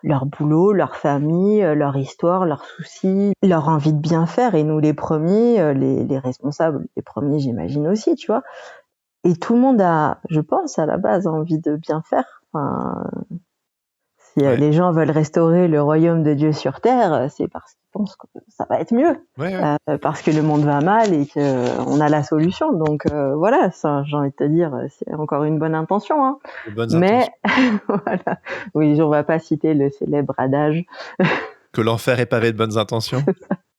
leur boulot, leur famille, leur histoire, leurs soucis, leur envie de bien faire. Et nous, les premiers, les responsables, les premiers, j'imagine aussi, tu vois. Et tout le monde a, je pense, à la base, envie de bien faire. Enfin, si Ouais. les gens veulent restaurer le royaume de Dieu sur terre, c'est parce qu'ils pensent que ça va être mieux. Ouais, ouais. Parce que le monde va mal et qu'on a la solution. Donc voilà, ça, j'ai envie de te dire, c'est encore une bonne intention. Hein. De bonnes Mais intentions. voilà, oui, on va pas citer le célèbre adage. Que l'enfer est pavé de bonnes intentions.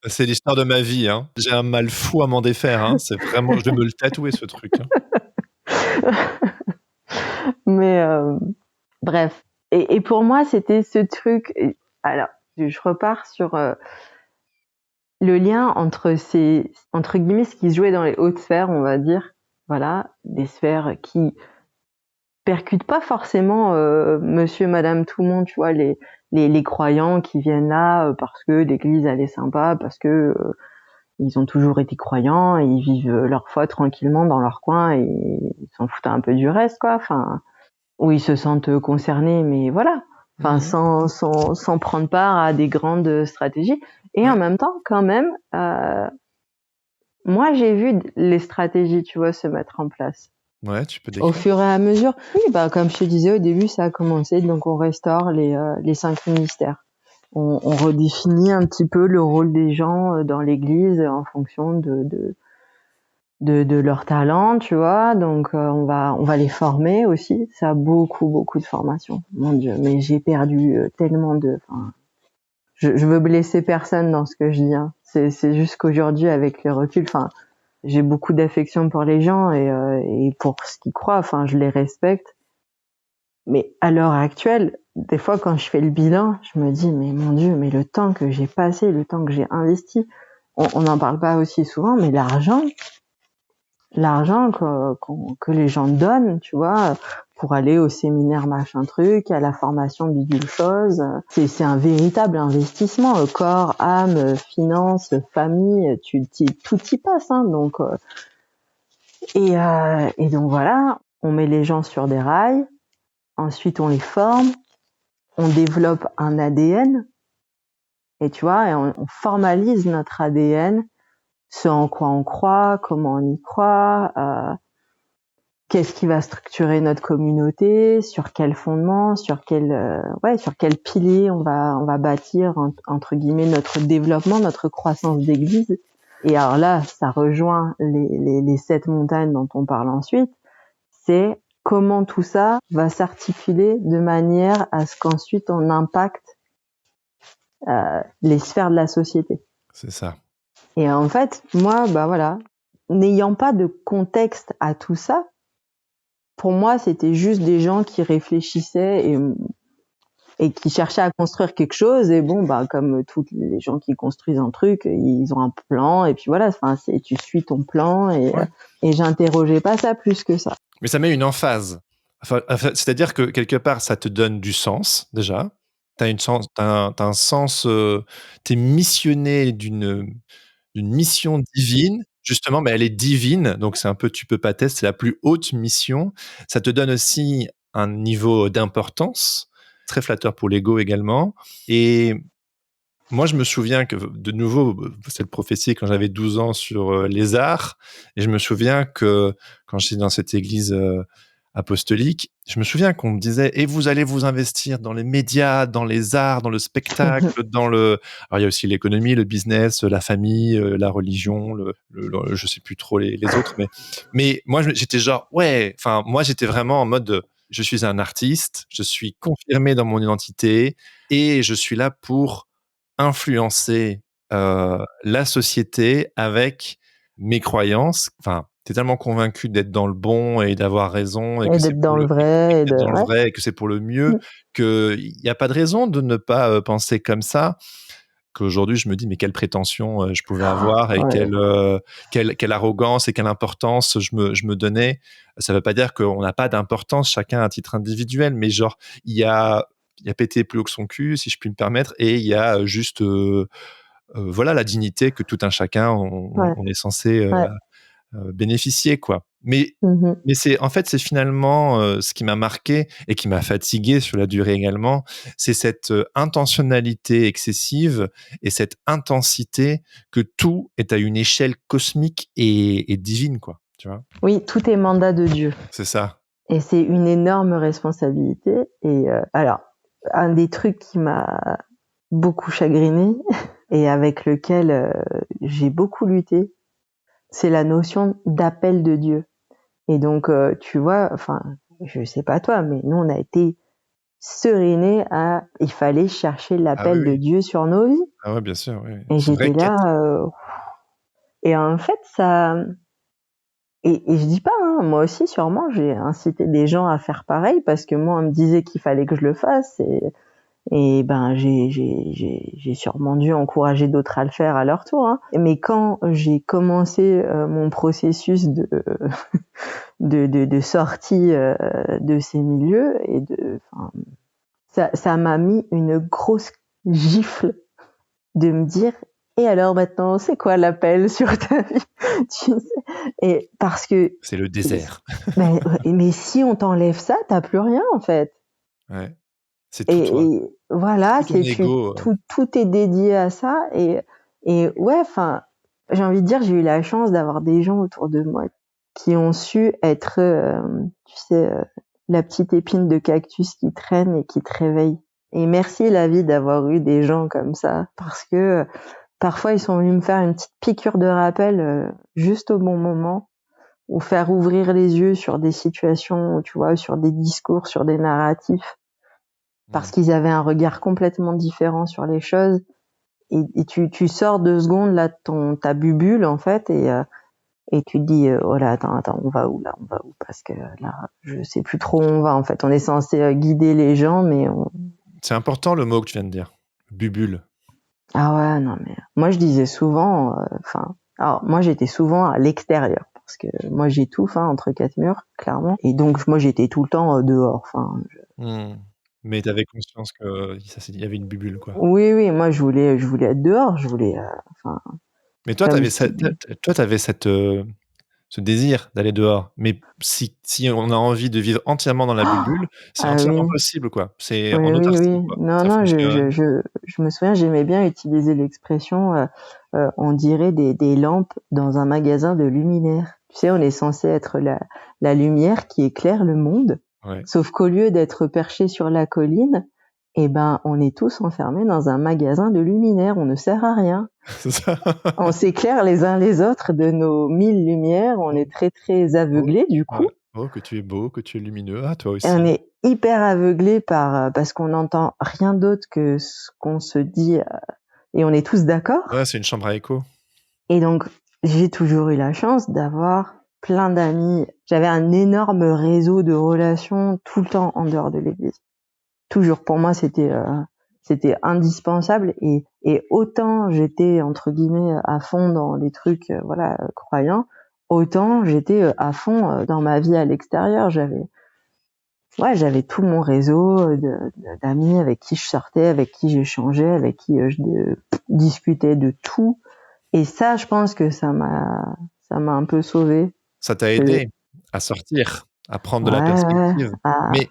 C'est l'histoire de ma vie. Hein. J'ai un mal fou à m'en défaire. Hein. C'est vraiment, je vais me le tatouer ce truc. Hein. Mais bref. Et pour moi, c'était ce truc. Alors, je repars sur le lien entre ces, entre guillemets, ce qui se jouait dans les hautes sphères, on va dire. Voilà, des sphères qui percutent pas forcément monsieur, madame, tout le monde, tu vois, les croyants qui viennent là parce que l'église elle est sympa, parce que ils ont toujours été croyants et ils vivent leur foi tranquillement dans leur coin et ils s'en foutent un peu du reste, quoi. Enfin, où ils se sentent concernés, mais voilà. Enfin, sans prendre part à des grandes stratégies. Et en même temps, quand même, moi, j'ai vu les stratégies, tu vois, se mettre en place. Ouais, tu peux Au décrire. fur et à mesure. Oui, bah, comme je te disais au début, ça a commencé. Donc, on restaure les 5 ministères. On redéfinit un petit peu le rôle des gens dans l'église en fonction de leur talent, tu vois. Donc, on va les former aussi. Ça a beaucoup de formation. Mon Dieu, mais j'ai perdu tellement enfin, je veux blesser personne dans ce que je dis, hein. C'est juste qu'aujourd'hui, avec le recul, enfin, j'ai beaucoup d'affection pour les gens et pour ce qu'ils croient. Enfin, je les respecte. Mais à l'heure actuelle, des fois, quand je fais le bilan, je me dis, mais mon Dieu, mais le temps que j'ai passé, le temps que j'ai investi, on n'en parle pas aussi souvent, mais l'argent que les gens donnent, tu vois, pour aller au séminaire machin truc, à la formation bidule chose, c'est un véritable investissement, corps, âme, finances, famille, tout y passe, hein, donc et donc voilà, on met les gens sur des rails, ensuite on les forme, on développe un ADN, et tu vois, et on formalise notre ADN, ce en quoi on croit, comment on y croit, qu'est-ce qui va structurer notre communauté, sur quel fondement, sur quel pilier on va bâtir entre guillemets notre développement, notre croissance d'église. Et alors là, ça rejoint les 7 montagnes dont on parle ensuite. C'est comment tout ça va s'articuler de manière à ce qu'ensuite on impacte les sphères de la société. C'est ça. Et en fait, moi, bah voilà, n'ayant pas de contexte à tout ça, pour moi, c'était juste des gens qui réfléchissaient et qui cherchaient à construire quelque chose. Et bon, bah, comme tous les gens qui construisent un truc, ils ont un plan. Et puis voilà, enfin, tu suis ton plan. Et j'interrogeais pas ça plus que ça. Mais ça met une emphase. Enfin, c'est-à-dire que quelque part, ça te donne du sens, déjà. T'as un sens, t'es missionné d'une mission divine. Justement, elle est divine, donc c'est un peu tu peux pas tester, c'est la plus haute mission. Ça te donne aussi un niveau d'importance, très flatteur pour l'ego également. Et moi, je me souviens que, de nouveau, cette prophétie quand j'avais 12 ans sur les arts, et je me souviens que quand j'étais dans cette église apostolique, je me souviens qu'on me disait, et vous allez vous investir dans les médias, dans les arts, dans le spectacle, alors il y a aussi l'économie, le business, la famille, la religion, je sais plus trop les autres, mais moi, j'étais genre, ouais, enfin, moi, j'étais vraiment en mode, je suis un artiste, je suis confirmé dans mon identité, et je suis là pour influencer la société avec mes croyances. Enfin, t'es tellement convaincu d'être dans le bon et d'avoir raison et Et que c'est d'être pour dans le et vrai, d'être dans le ouais. vrai et que c'est pour le mieux, qu'il n'y a pas de raison de ne pas penser comme ça. Qu'aujourd'hui, je me dis, mais quelle prétention je pouvais avoir et Ouais. quelle arrogance et quelle importance je me donnais. Ça ne veut pas dire qu'on n'a pas d'importance chacun à titre individuel, mais genre, il y a pété plus haut que son cul, si je puis me permettre, et il y a juste voilà la dignité que tout un chacun Ouais. on est censé Ouais. bénéficier, quoi. Mhm. Mais c'est finalement ce qui m'a marqué et qui m'a fatigué sur la durée également, c'est cette intentionnalité excessive et cette intensité que tout est à une échelle cosmique et divine, quoi. Tu vois ? Oui, tout est mandat de Dieu. C'est ça. Et c'est une énorme responsabilité. Et alors, un des trucs qui m'a beaucoup chagriné et avec lequel j'ai beaucoup lutté, c'est la notion d'appel de Dieu. Et donc, tu vois, enfin, je sais pas toi, mais nous, on a été serinés à, il fallait chercher Ah oui, l'appel de oui. Dieu sur nos vies. Ah ouais, bien sûr, oui. Et C'est une vraie j'étais quête. là, et en fait, ça, et je dis pas, hein, moi aussi, sûrement, j'ai incité des gens à faire pareil parce que moi, on me disait qu'il fallait que je le fasse et ben, j'ai sûrement dû encourager d'autres à le faire à leur tour, hein. Mais quand j'ai commencé mon processus de sortie de ces milieux et ça m'a mis une grosse gifle de me dire et alors maintenant c'est quoi l'appel sur ta vie, tu sais, et parce que C'est le désert. mais si on t'enlève ça t'as plus rien en fait, Ouais. C'est tout toi. et C'est voilà, tout ton c'est ego. tout est dédié à ça, et ouais, enfin, j'ai envie de dire, j'ai eu la chance d'avoir des gens autour de moi qui ont su être tu sais, la petite épine de cactus qui traîne et qui te réveille. Et merci la vie d'avoir eu des gens comme ça, parce que parfois ils sont venus me faire une petite piqûre de rappel juste au bon moment, ou faire ouvrir les yeux sur des situations, tu vois, sur des discours, sur des narratifs, parce qu'ils avaient un regard complètement différent sur les choses. Et tu sors 2 secondes là de ta bulle en fait, et tu te dis oh là, attends, on va où là, on va où, parce que là je sais plus trop où on va en fait. On est censé guider les gens, mais C'est important le mot que tu viens de dire. Bubule. ah ouais, non, mais moi je disais souvent, alors moi j'étais souvent à l'extérieur parce que moi j'étouffe entre 4 murs, clairement, et donc moi j'étais tout le temps dehors. Mais tu avais conscience que il y avait une bulle, quoi. Oui, moi je voulais être dehors, je voulais, Mais toi, tu comme avais si. ce désir d'aller dehors. Mais si on a envie de vivre entièrement dans la bulle, c'est Ah oui, entièrement possible, quoi. C'est en oui, autarcie, oui. quoi. Non, Ça non, fonctionne. je me souviens, j'aimais bien utiliser l'expression, on dirait des lampes dans un magasin de luminaires. Tu sais, on est censé être la lumière qui éclaire le monde, Ouais. sauf qu'au lieu d'être perché sur la colline, eh ben, on est tous enfermés dans un magasin de luminaires, on ne sert à rien. C'est ça. On s'éclaire les uns les autres de nos 1000 lumières, on est très très aveuglés du coup. Ouais. Oh, que tu es beau, que tu es lumineux. Ah, toi Et on aussi. est hyper aveuglé parce qu'on n'entend rien d'autre que ce qu'on se dit, et on est tous d'accord. Ouais, c'est une chambre à écho. Et donc, j'ai toujours eu la chance d'avoir plein d'amis. J'avais un énorme réseau de relations tout le temps en dehors de l'église. Toujours. Pour moi, c'était indispensable, et autant j'étais entre guillemets à fond dans les trucs croyants, autant j'étais à fond dans ma vie à l'extérieur. J'avais tout mon réseau d'amis avec qui je sortais, avec qui j'échangeais, avec qui je discutais de tout. Et ça, je pense que ça m'a un peu sauvée. Ça t'a aidé à sortir, à prendre de la Ouais. perspective. Mais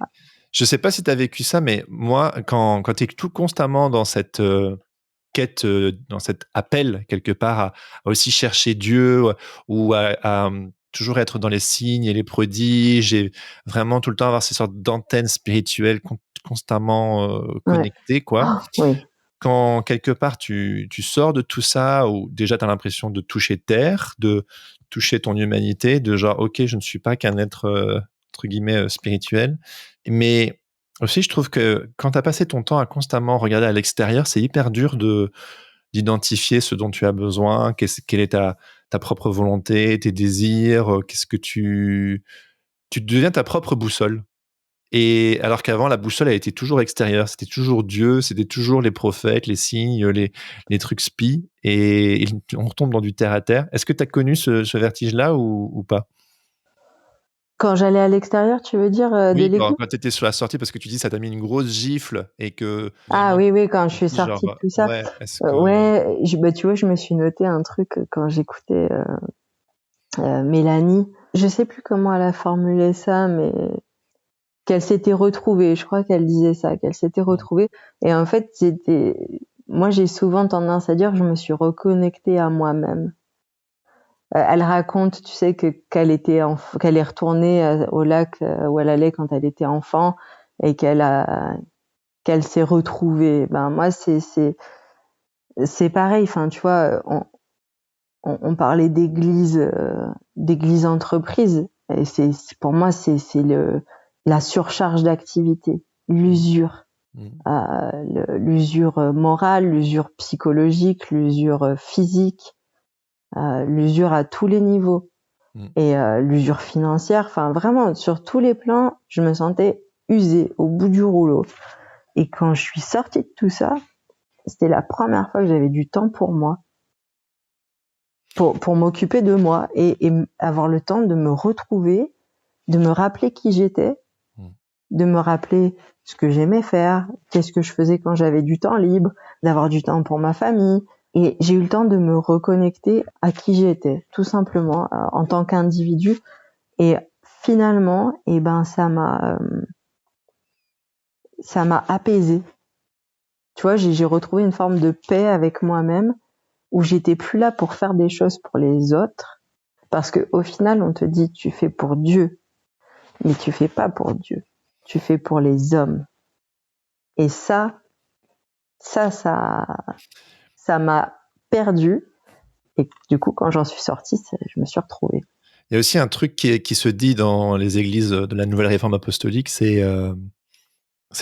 je sais pas si tu as vécu ça, mais moi, quand tu es tout constamment dans cette quête, dans cet appel quelque part à aussi chercher Dieu ou à toujours être dans les signes et les prodiges et vraiment tout le temps avoir ces sortes d'antennes spirituelles constamment connectées, quoi. Oui. Quand quelque part tu sors de tout ça, ou déjà tu as l'impression de toucher terre, de toucher ton humanité, de genre, ok, je ne suis pas qu'un être, entre guillemets, spirituel. Mais aussi, je trouve que quand tu as passé ton temps à constamment regarder à l'extérieur, c'est hyper dur d'identifier ce dont tu as besoin, quelle est ta propre volonté, tes désirs, qu'est-ce que tu deviens ta propre boussole. Et alors qu'avant, la boussole, elle était toujours extérieure. C'était toujours Dieu, c'était toujours les prophètes, les signes, les trucs spies. Et on retombe dans du terre à terre. Est-ce que tu as connu ce vertige-là ou pas? Quand j'allais à l'extérieur, tu veux dire, de Oui, l'église? quand tu étais sur la sortie, parce que tu dis ça t'a mis une grosse gifle et que Ah finalement, oui, oui, quand je suis genre, sortie de tout ça. ouais, est-ce que. Ouais, bah, tu vois, je me suis noté un truc quand j'écoutais Mélanie. Je sais plus comment elle a formulé ça, mais qu'elle s'était retrouvée. Je crois qu'elle disait ça, qu'elle s'était retrouvée. Et en fait, moi, j'ai souvent tendance à dire que je me suis reconnectée à moi-même. Elle raconte, tu sais, qu'elle est retournée au lac où elle allait quand elle était enfant et qu'elle s'est retrouvée. Ben moi, c'est pareil. Enfin, tu vois, on parlait d'église entreprise. Et pour moi, c'est la surcharge d'activité, l'usure. L'usure morale, l'usure psychologique, l'usure physique, l'usure à tous les niveaux. Et l'usure financière, enfin vraiment, sur tous les plans, je me sentais usée, au bout du rouleau. Et quand je suis sortie de tout ça, c'était la première fois que j'avais du temps pour moi, pour m'occuper de moi et avoir le temps de me retrouver, de me rappeler qui j'étais, de me rappeler ce que j'aimais faire, qu'est-ce que je faisais quand j'avais du temps libre, d'avoir du temps pour ma famille. Et j'ai eu le temps de me reconnecter à qui j'étais, tout simplement, en tant qu'individu. Et finalement, ça m'a apaisée. Tu vois, j'ai retrouvé une forme de paix avec moi-même où j'étais plus là pour faire des choses pour les autres. Parce que au final, on te dit, tu fais pour Dieu. Mais tu fais pas pour Dieu. Tu fais pour les hommes. Et ça m'a perdue. Et du coup, quand j'en suis sortie, je me suis retrouvée. Il y a aussi un truc qui se dit dans les églises de la Nouvelle Réforme apostolique, c'est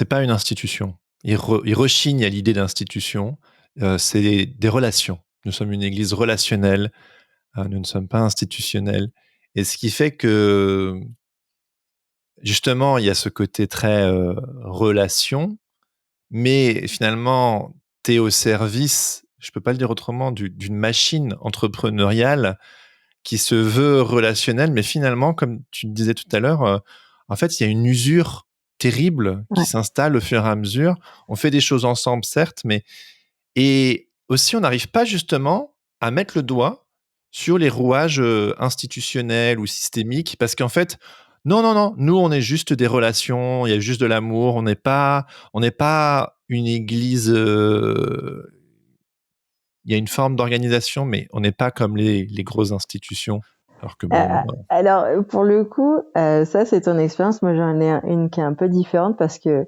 pas une institution. Ils rechignent à l'idée d'institution. C'est des relations. Nous sommes une église relationnelle. Nous ne sommes pas institutionnels. Et ce qui fait que, justement, il y a ce côté très relation, mais finalement, tu es au service, je peux pas le dire autrement, d'une machine entrepreneuriale qui se veut relationnelle, mais finalement, comme tu le disais tout à l'heure, en fait, il y a une usure terrible qui s'installe au fur et à mesure. On fait des choses ensemble, certes, mais et aussi, on n'arrive pas justement à mettre le doigt sur les rouages institutionnels ou systémiques, parce qu'en fait, non, nous, on est juste des relations, il y a juste de l'amour, on n'est pas une église. Il y a une forme d'organisation, mais on n'est pas comme les grosses institutions. Alors que bon. Alors, pour le coup, ça, c'est ton expérience. Moi, j'en ai une qui est un peu différente parce que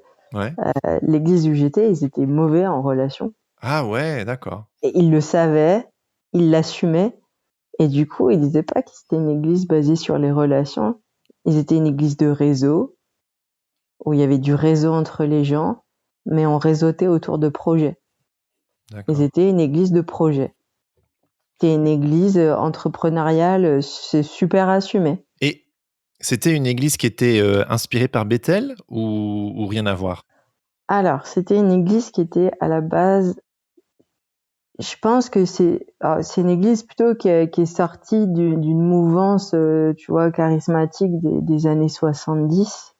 l'église où j'étais, ils étaient mauvais en relation. Ah ouais, d'accord. Et ils le savaient, ils l'assumaient. Et du coup, ils disaient pas que c'était une église basée sur les relations. Ils étaient une église de réseau, où il y avait du réseau entre les gens, mais on réseautait autour de projets. D'accord. Ils étaient une église de projets. C'était une église entrepreneuriale, c'est super assumé. Et c'était une église qui était inspirée par Bethel ou rien à voir? Alors, c'était une église qui était à la base, je pense que c'est une église plutôt qui est sortie d'une mouvance, tu vois, charismatique des années 70.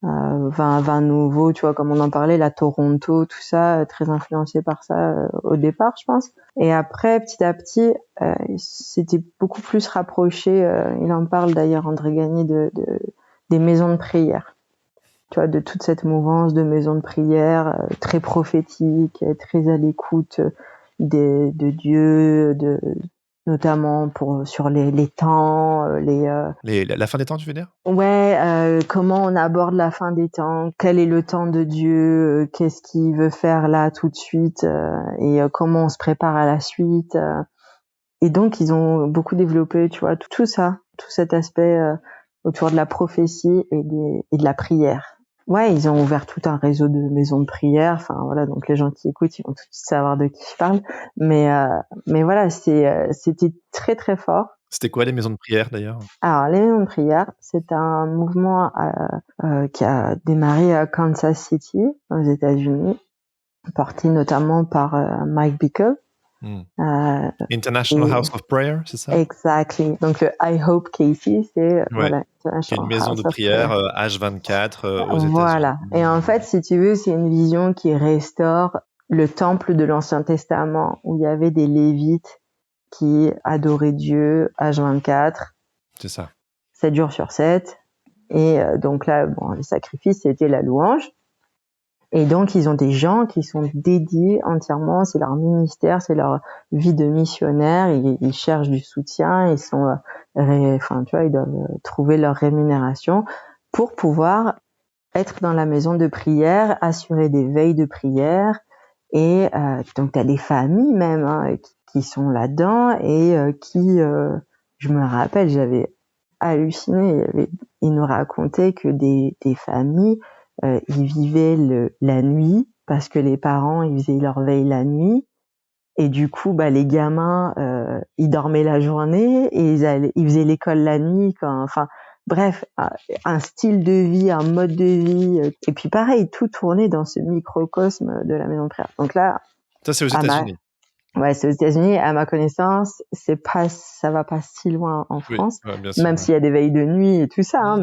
vin nouveau, tu vois, comme on en parlait, la Toronto, tout ça, très influencé par ça au départ, je pense. Et après, petit à petit, c'était beaucoup plus rapproché. Il en parle d'ailleurs, André Gagné, des maisons de prière. Tu vois, de toute cette mouvance de maisons de prière très prophétique, très à l'écoute de Dieu, notamment sur les temps, La fin des temps, tu veux dire? Ouais, comment on aborde la fin des temps, quel est le temps de Dieu, qu'est-ce qu'il veut faire là tout de suite, et comment on se prépare à la suite. Et donc, ils ont beaucoup développé, tu vois, tout ça, tout cet aspect autour de la prophétie et de la prière. Ouais, ils ont ouvert tout un réseau de maisons de prière. Enfin, voilà, donc les gens qui écoutent, ils vont tout de suite savoir de qui je parle. Mais voilà, c'était très, très fort. C'était quoi les maisons de prière d'ailleurs? Alors, les maisons de prière, c'est un mouvement qui a démarré à Kansas City, aux États-Unis, porté notamment par Mike Bickle. International House of Prayer, c'est ça? Exactly. Donc le I Hope KC, c'est voilà, qui est une maison de prière H24 aux États-Unis. Voilà. Et en fait, si tu veux, c'est une vision qui restaure le temple de l'Ancien Testament où il y avait des Lévites qui adoraient Dieu H24. C'est ça. 7 jours sur 7. Et donc là, bon, le sacrifice, c'était la louange. Et donc, ils ont des gens qui sont dédiés entièrement, c'est leur ministère, c'est leur vie de missionnaire, ils cherchent du soutien, ils sont, enfin, tu vois, ils doivent trouver leur rémunération pour pouvoir être dans la maison de prière, assurer des veilles de prière, et donc t'as des familles même qui sont là-dedans et je me rappelle, j'avais halluciné, ils nous racontaient que des familles ils vivaient la nuit parce que les parents ils faisaient leur veille la nuit et du coup les gamins ils dormaient la journée et ils faisaient l'école la nuit enfin bref un style de vie, un mode de vie et puis pareil tout tournait dans ce microcosme de la maison de prière. Donc là ça c'est aux États-Unis. Ouais, c'est aux États-Unis. À ma connaissance, ça va pas si loin en France, oui, bien sûr, même s'il y a des veilles de nuit et tout ça,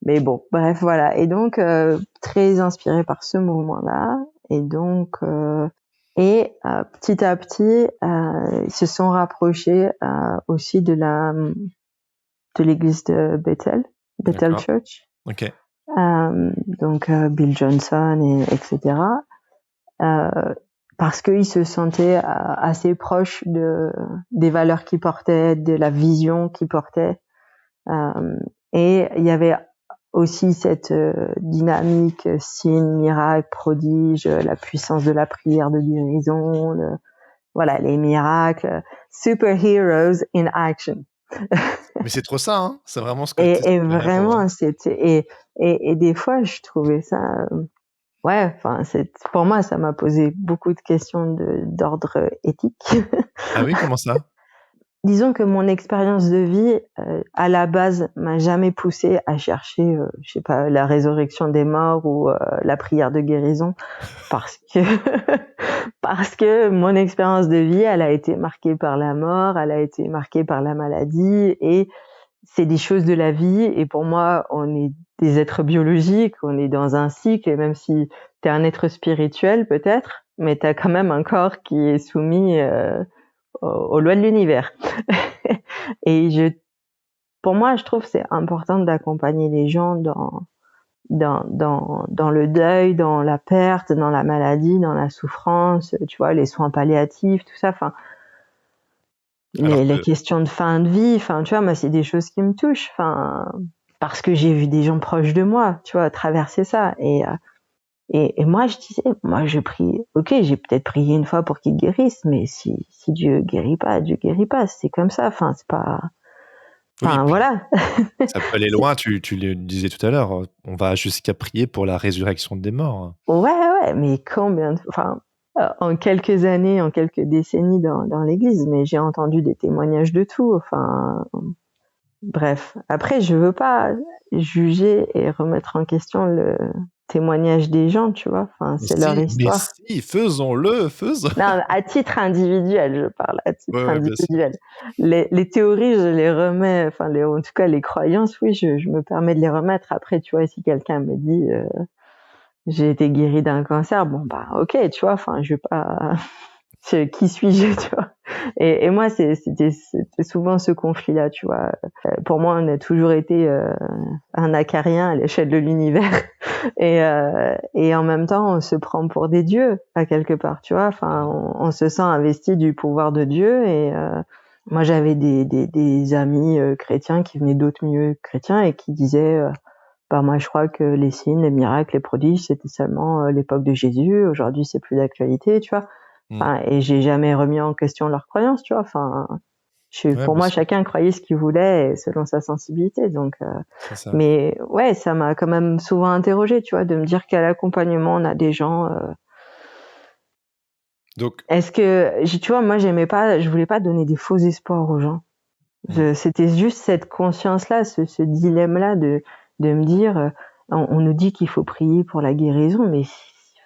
mais bon, bref, voilà. Et donc, très inspiré par ce mouvement-là. Et donc, petit à petit, ils se sont rapprochés aussi de l'église de Bethel Church. Ok. Donc, Bill Johnson etc. Parce qu'ils se sentaient assez proches des valeurs qu'ils portaient, de la vision qu'ils portaient. Et il y avait aussi cette dynamique, signe, miracle, prodige, la puissance de la prière de guérison, voilà, les miracles, superheroes in action. Mais c'est trop ça, hein. C'est vraiment ce que et vraiment, c'était et des fois, je trouvais ça. Ouais, enfin, pour moi, ça m'a posé beaucoup de questions d'ordre éthique. Ah oui, comment ça? Disons que mon expérience de vie, à la base, m'a jamais poussé à chercher, je sais pas, la résurrection des morts ou la prière de guérison, parce que mon expérience de vie, elle a été marquée par la mort, elle a été marquée par la maladie, et c'est des choses de la vie. Et pour moi, on est des êtres biologiques, on est dans un cycle, et même si t'es un être spirituel peut-être, mais t'as quand même un corps qui est soumis aux lois de l'univers. Et pour moi, je trouve que c'est important d'accompagner les gens dans le deuil, dans la perte, dans la maladie, dans la souffrance, tu vois, les soins palliatifs, tout ça. Enfin, les questions de fin de vie, enfin, tu vois, moi, c'est des choses qui me touchent. Enfin, parce que j'ai vu des gens proches de moi, tu vois, traverser ça. Et moi, je disais, moi, je prie. Ok, j'ai peut-être prié une fois pour qu'il guérisse, mais si Dieu guérit pas, c'est comme ça. Enfin, c'est pas. Enfin, oui, voilà. Ça peut aller loin. Tu le disais tout à l'heure. On va jusqu'à prier pour la résurrection des morts. Ouais, mais en quelques années, en quelques décennies dans l'Église, mais j'ai entendu des témoignages de tout. Enfin, bref. Après, je veux pas juger et remettre en question témoignage des gens, tu vois. Enfin, Mais c'est leur mais histoire. si, faisons-le, faisons. Non, à titre individuel, je parle, à titre Ouais, bien sûr. individuel. Les théories, je les remets, enfin, en tout cas, les croyances, oui, je me permets de les remettre. Après, tu vois, si quelqu'un me dit, j'ai été guéri d'un cancer, bon, bah, ok, tu vois, enfin, je vais pas, qui suis-je, tu vois. Et moi, c'était souvent ce conflit-là, tu vois. Pour moi, on a toujours été un acarien à l'échelle de l'univers. Et en même temps, on se prend pour des dieux, à quelque part, tu vois. Enfin, on se sent investi du pouvoir de Dieu. Et moi, j'avais des amis chrétiens qui venaient d'autres milieux chrétiens et qui disaient... bah moi je crois que les signes, les miracles, les prodiges, c'était seulement l'époque de Jésus. Aujourd'hui, c'est plus d'actualité, tu vois. Enfin, et j'ai jamais remis en question leurs croyances, tu vois. Enfin, Ouais, pour bien moi, sûr, chacun croyait ce qu'il voulait selon sa sensibilité. Donc, c'est ça. mais ouais, ça m'a quand même souvent interrogée, tu vois, de me dire qu'à l'accompagnement, on a des gens. Donc, Est-ce que, tu vois, moi, je voulais pas donner des faux espoirs aux gens. C'était juste cette conscience-là, ce dilemme-là de me dire, on nous dit qu'il faut prier pour la guérison, mais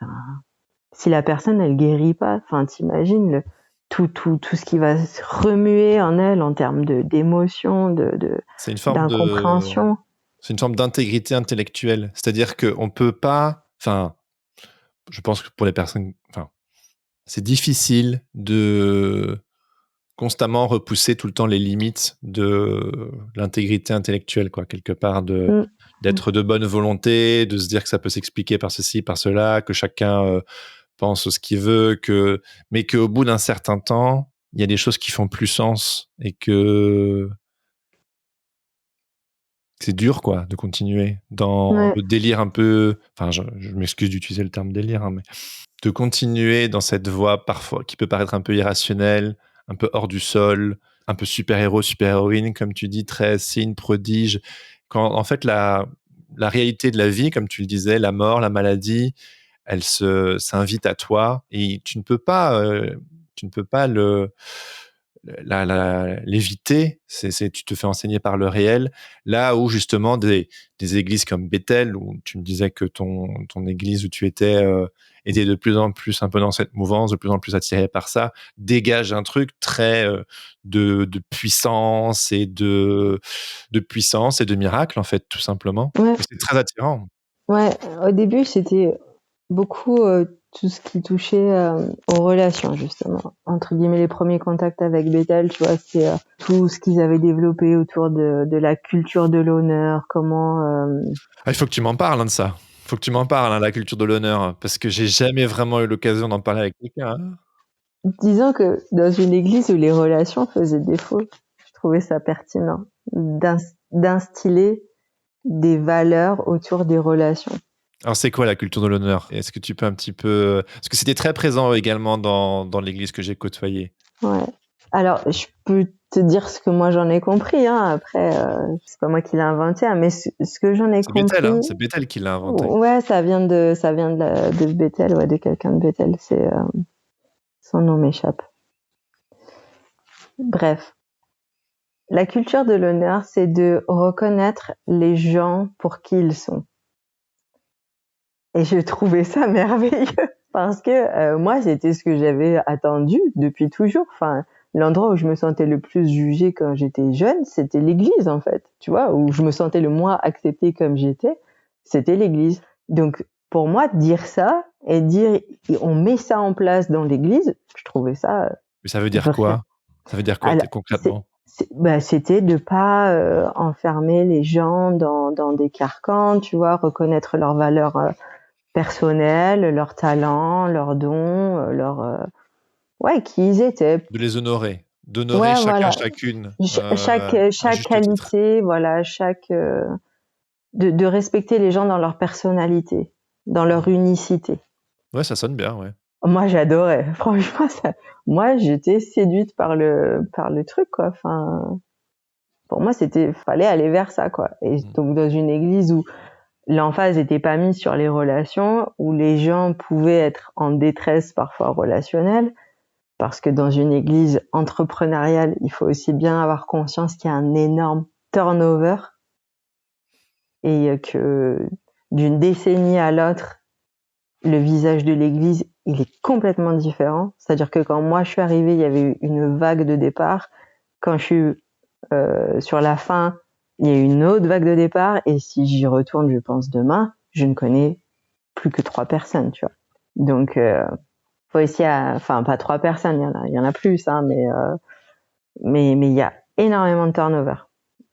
enfin, si la personne elle guérit pas, enfin t'imagines tout ce qui va se remuer en elle en termes d'émotions, c'est une forme d'incompréhension. c'est une forme d'intégrité intellectuelle. C'est-à-dire qu'on peut pas, enfin, je pense que pour les personnes, enfin, c'est difficile de constamment repousser tout le temps les limites de l'intégrité intellectuelle, quoi, quelque part, d'être de bonne volonté, de se dire que ça peut s'expliquer par ceci, par cela, que chacun pense ce qu'il veut, mais qu'au bout d'un certain temps, il y a des choses qui font plus sens et que c'est dur, quoi, de continuer dans Ouais. le délire un peu, enfin, je m'excuse d'utiliser le terme délire, hein, mais de continuer dans cette voie parfois qui peut paraître un peu irrationnelle, un peu hors du sol, un peu super-héros, super-héroïne, comme tu dis, très signe, prodige. Quand en fait la réalité de la vie, comme tu le disais, la mort, la maladie, elle s'invite à toi et tu ne peux pas l'éviter. Tu te fais enseigner par le réel. Là où justement des églises comme Bethel, où tu me disais que ton église où tu étais était de plus en plus un peu dans cette mouvance, de plus en plus attirée par ça, dégage un truc très de puissance et de puissance et de miracle en fait, tout simplement. Ouais. Et c'est très attirant. Ouais. Au début, c'était beaucoup tout ce qui touchait aux relations, justement. Entre guillemets, les premiers contacts avec Bethel, tu vois, c'est tout ce qu'ils avaient développé autour de la culture de l'honneur, comment... Ah, il faut que tu m'en parles, hein, de ça. Il faut que tu m'en parles, hein, la culture de l'honneur, parce que j'ai jamais vraiment eu l'occasion d'en parler avec quelqu'un. Hein. Disons que dans une église où les relations faisaient défaut, je trouvais ça pertinent d'instiller des valeurs autour des relations. Alors, c'est quoi la culture de l'honneur? Est-ce que tu peux un petit peu... Parce que c'était très présent également dans l'église que j'ai côtoyée. Ouais. Alors, je peux te dire ce que moi j'en ai compris. Hein. Après, c'est pas moi qui l'ai inventé, hein, mais ce que j'en ai C'est Bethel, hein, compris, c'est Bethel qui l'a inventé. ouais, ça vient de Bethel, ouais, de quelqu'un de Bethel. C'est son nom m'échappe. Bref, la culture de l'honneur, c'est de reconnaître les gens pour qui ils sont. Et je trouvais ça merveilleux parce que moi, c'était ce que j'avais attendu depuis toujours. Enfin, l'endroit où je me sentais le plus jugée quand j'étais jeune, c'était l'église, en fait. Tu vois, où je me sentais le moins acceptée comme j'étais, c'était l'église. Donc, pour moi, dire ça et dire on met ça en place dans l'église, je trouvais ça Mais ça veut dire vrai. quoi? Ça veut dire quoi Alors, concrètement? c'était de pas enfermer les gens dans des carcans, tu vois, reconnaître leurs valeurs personnels, leurs talents, leurs dons, ouais, qui ils étaient. De les honorer. D'honorer Ouais, chacun, voilà. chacune. À Chaque juste titre. qualité, voilà, de respecter les gens dans leur personnalité, dans leur unicité. Ouais, ça sonne bien, ouais. Moi, j'adorais. Franchement, moi, j'étais séduite par le truc, quoi. Enfin, pour moi, fallait aller vers ça, quoi. Et donc, dans une église où l'emphase n'était pas mise sur les relations, où les gens pouvaient être en détresse parfois relationnelle, parce que dans une église entrepreneuriale, il faut aussi bien avoir conscience qu'il y a un énorme turnover et que d'une décennie à l'autre, le visage de l'église, il est complètement différent. C'est-à-dire que quand moi je suis arrivée, il y avait eu une vague de départ. Quand je suis sur la fin, il y a eu une autre vague de départ. Et si j'y retourne, je pense demain, je ne connais plus que 3 personnes, tu vois. Donc, faut essayer enfin, pas 3 personnes, il y en a plus, hein, mais il y a énormément de turnover.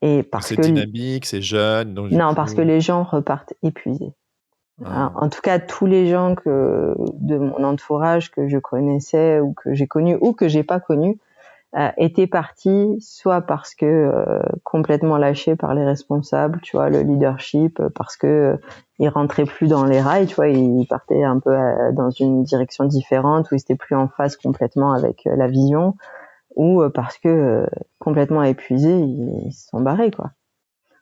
Et c'est dynamique, c'est jeune. Donc non, parce que les gens repartent épuisés. En tout cas, tous les gens de mon entourage que je connaissais ou que j'ai connus ou que j'ai pas connus étaient partis soit parce que complètement lâchés par les responsables, tu vois, le leadership, parce que ils rentraient plus dans les rails, tu vois, ils partaient un peu dans une direction différente où ils étaient plus en phase complètement avec la vision, ou parce que complètement épuisés, ils se sont barrés, quoi.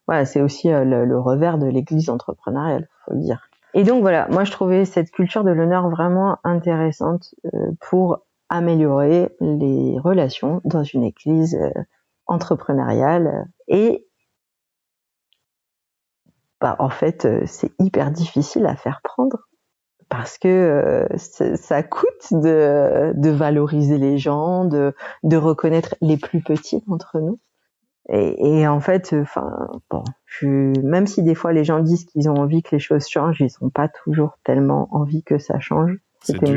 Voilà, c'est aussi le revers de l'église entrepreneuriale, faut le dire. Et donc voilà, moi je trouvais cette culture de l'honneur vraiment intéressante pour améliorer les relations dans une église entrepreneuriale. Et en fait, c'est hyper difficile à faire prendre parce que ça coûte de valoriser les gens, de reconnaître les plus petits d'entre nous. Et en fait, même si des fois les gens disent qu'ils ont envie que les choses changent, ils n'ont pas toujours tellement envie que ça change. C'était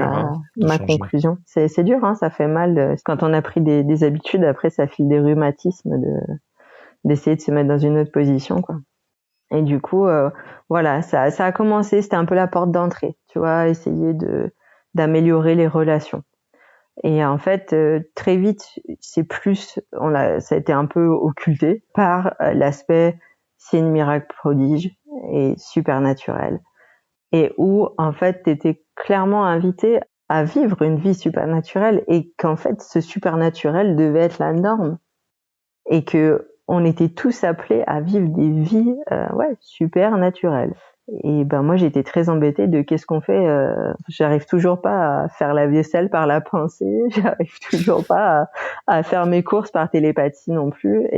ma conclusion. C'est dur, hein, ça fait mal. Quand on a pris des habitudes, après ça file des rhumatismes d'essayer de se mettre dans une autre position, quoi. Et du coup, voilà, ça a commencé, c'était un peu la porte d'entrée, tu vois, essayer d'améliorer les relations. Et en fait, très vite, ça a été un peu occulté par l'aspect signe, miracle, prodige et supernaturel. Et où, en fait, t'étais clairement invité à vivre une vie supernaturelle et qu'en fait, ce supernaturel devait être la norme. Et que on était tous appelés à vivre des vies, supernaturelles. Et ben moi j'étais très embêtée de qu'est-ce qu'on fait. J'arrive toujours pas à faire la vaisselle par la pensée. J'arrive toujours pas à faire mes courses par télépathie non plus.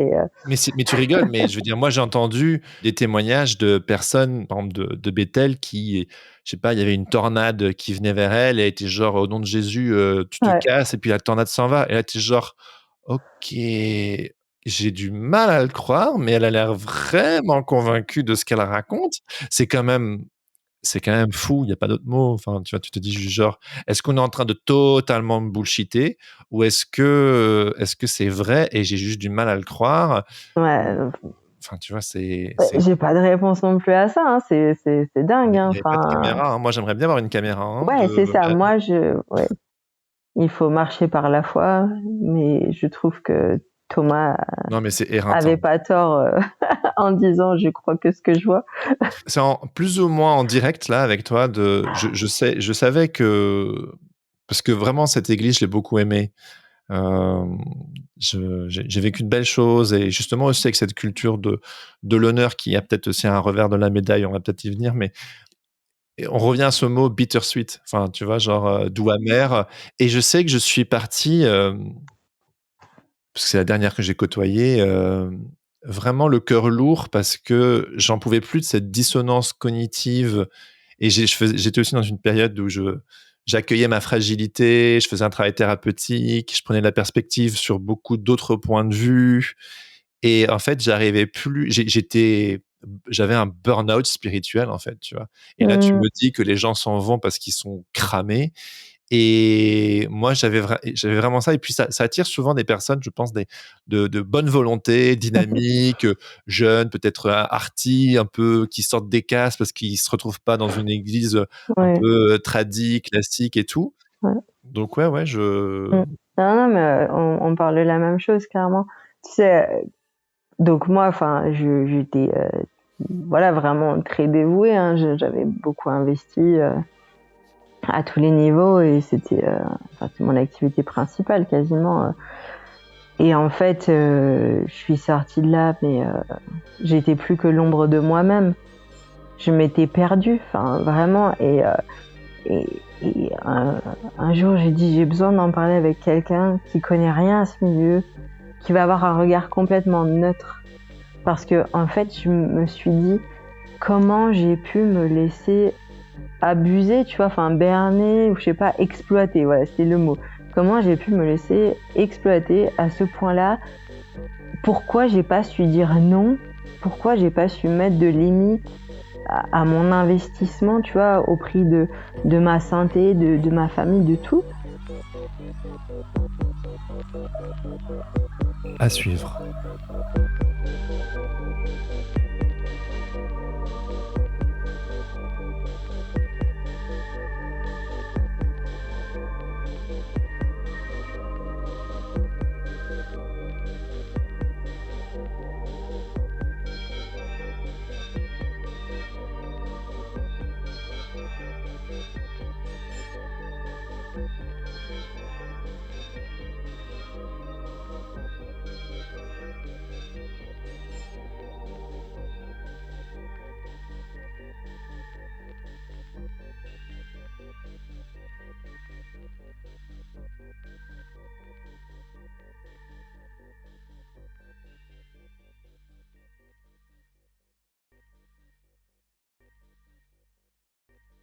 Mais tu rigoles, mais je veux dire, moi j'ai entendu des témoignages de personnes, par exemple de Bethel, qui, je sais pas, il y avait une tornade qui venait vers elle et elle était genre au nom de Jésus, tu te casses, et puis la tornade s'en va. Et là tu es genre, ok, j'ai du mal à le croire, mais elle a l'air vraiment convaincue de ce qu'elle raconte. C'est quand même fou, il n'y a pas d'autre mot. Enfin, tu vois, tu te dis genre, est-ce qu'on est en train de totalement me bullshiter, ou est-ce que c'est vrai et j'ai juste du mal à le croire? Ouais. Enfin, tu vois, c'est... J'ai pas de réponse non plus à ça, hein. C'est dingue, hein. Il n'y avait pas de caméra, hein. Moi, j'aimerais bien avoir une caméra. Hein, ouais, c'est ça. Moi, il faut marcher par la foi, mais je trouve que Thomas avait pas tort en disant je crois que ce que je vois. C'est plus ou moins en direct là avec toi. Je savais que, parce que vraiment cette église, je l'ai beaucoup aimée. J'ai vécu de belles choses, et justement aussi avec cette culture de l'honneur qui a peut-être aussi un revers de la médaille. On va peut-être y venir, mais on revient à ce mot bittersweet. Enfin, tu vois, genre doux amer. Et je sais que je suis parti, parce que c'est la dernière que j'ai côtoyée, vraiment le cœur lourd, parce que j'en pouvais plus de cette dissonance cognitive. Et j'étais aussi dans une période où j'accueillais ma fragilité, je faisais un travail thérapeutique, je prenais de la perspective sur beaucoup d'autres points de vue. Et en fait, j'arrivais plus, j'avais un burn-out spirituel, en fait, tu vois. Et là, tu me dis que les gens s'en vont parce qu'ils sont cramés. Et moi, j'avais vraiment ça. Et puis, ça attire souvent des personnes, je pense, de bonne volonté, dynamiques, jeunes, peut-être arty, un peu, qui sortent des cases parce qu'ils se retrouvent pas dans une église un peu tradie, classique et tout. Ouais. Donc, ouais, Non, mais on parle de la même chose, clairement. Tu sais, donc moi, enfin, j'étais vraiment très dévouée, hein. J'avais beaucoup investi à tous les niveaux, et c'était mon activité principale quasiment. Et en fait, je suis sortie de là, mais j'étais plus que l'ombre de moi-même. Je m'étais perdue, enfin vraiment. Et un jour, j'ai dit, j'ai besoin d'en parler avec quelqu'un qui connaît rien à ce milieu, qui va avoir un regard complètement neutre. Parce que en fait, je me suis dit, comment j'ai pu me laisser abuser, tu vois, enfin berner, ou je sais pas, exploiter, voilà, c'était le mot. Comment j'ai pu me laisser exploiter à ce point-là? Pourquoi j'ai pas su dire non? Pourquoi j'ai pas su mettre de limites à mon investissement, tu vois, au prix de ma santé, de ma famille, de tout? À suivre.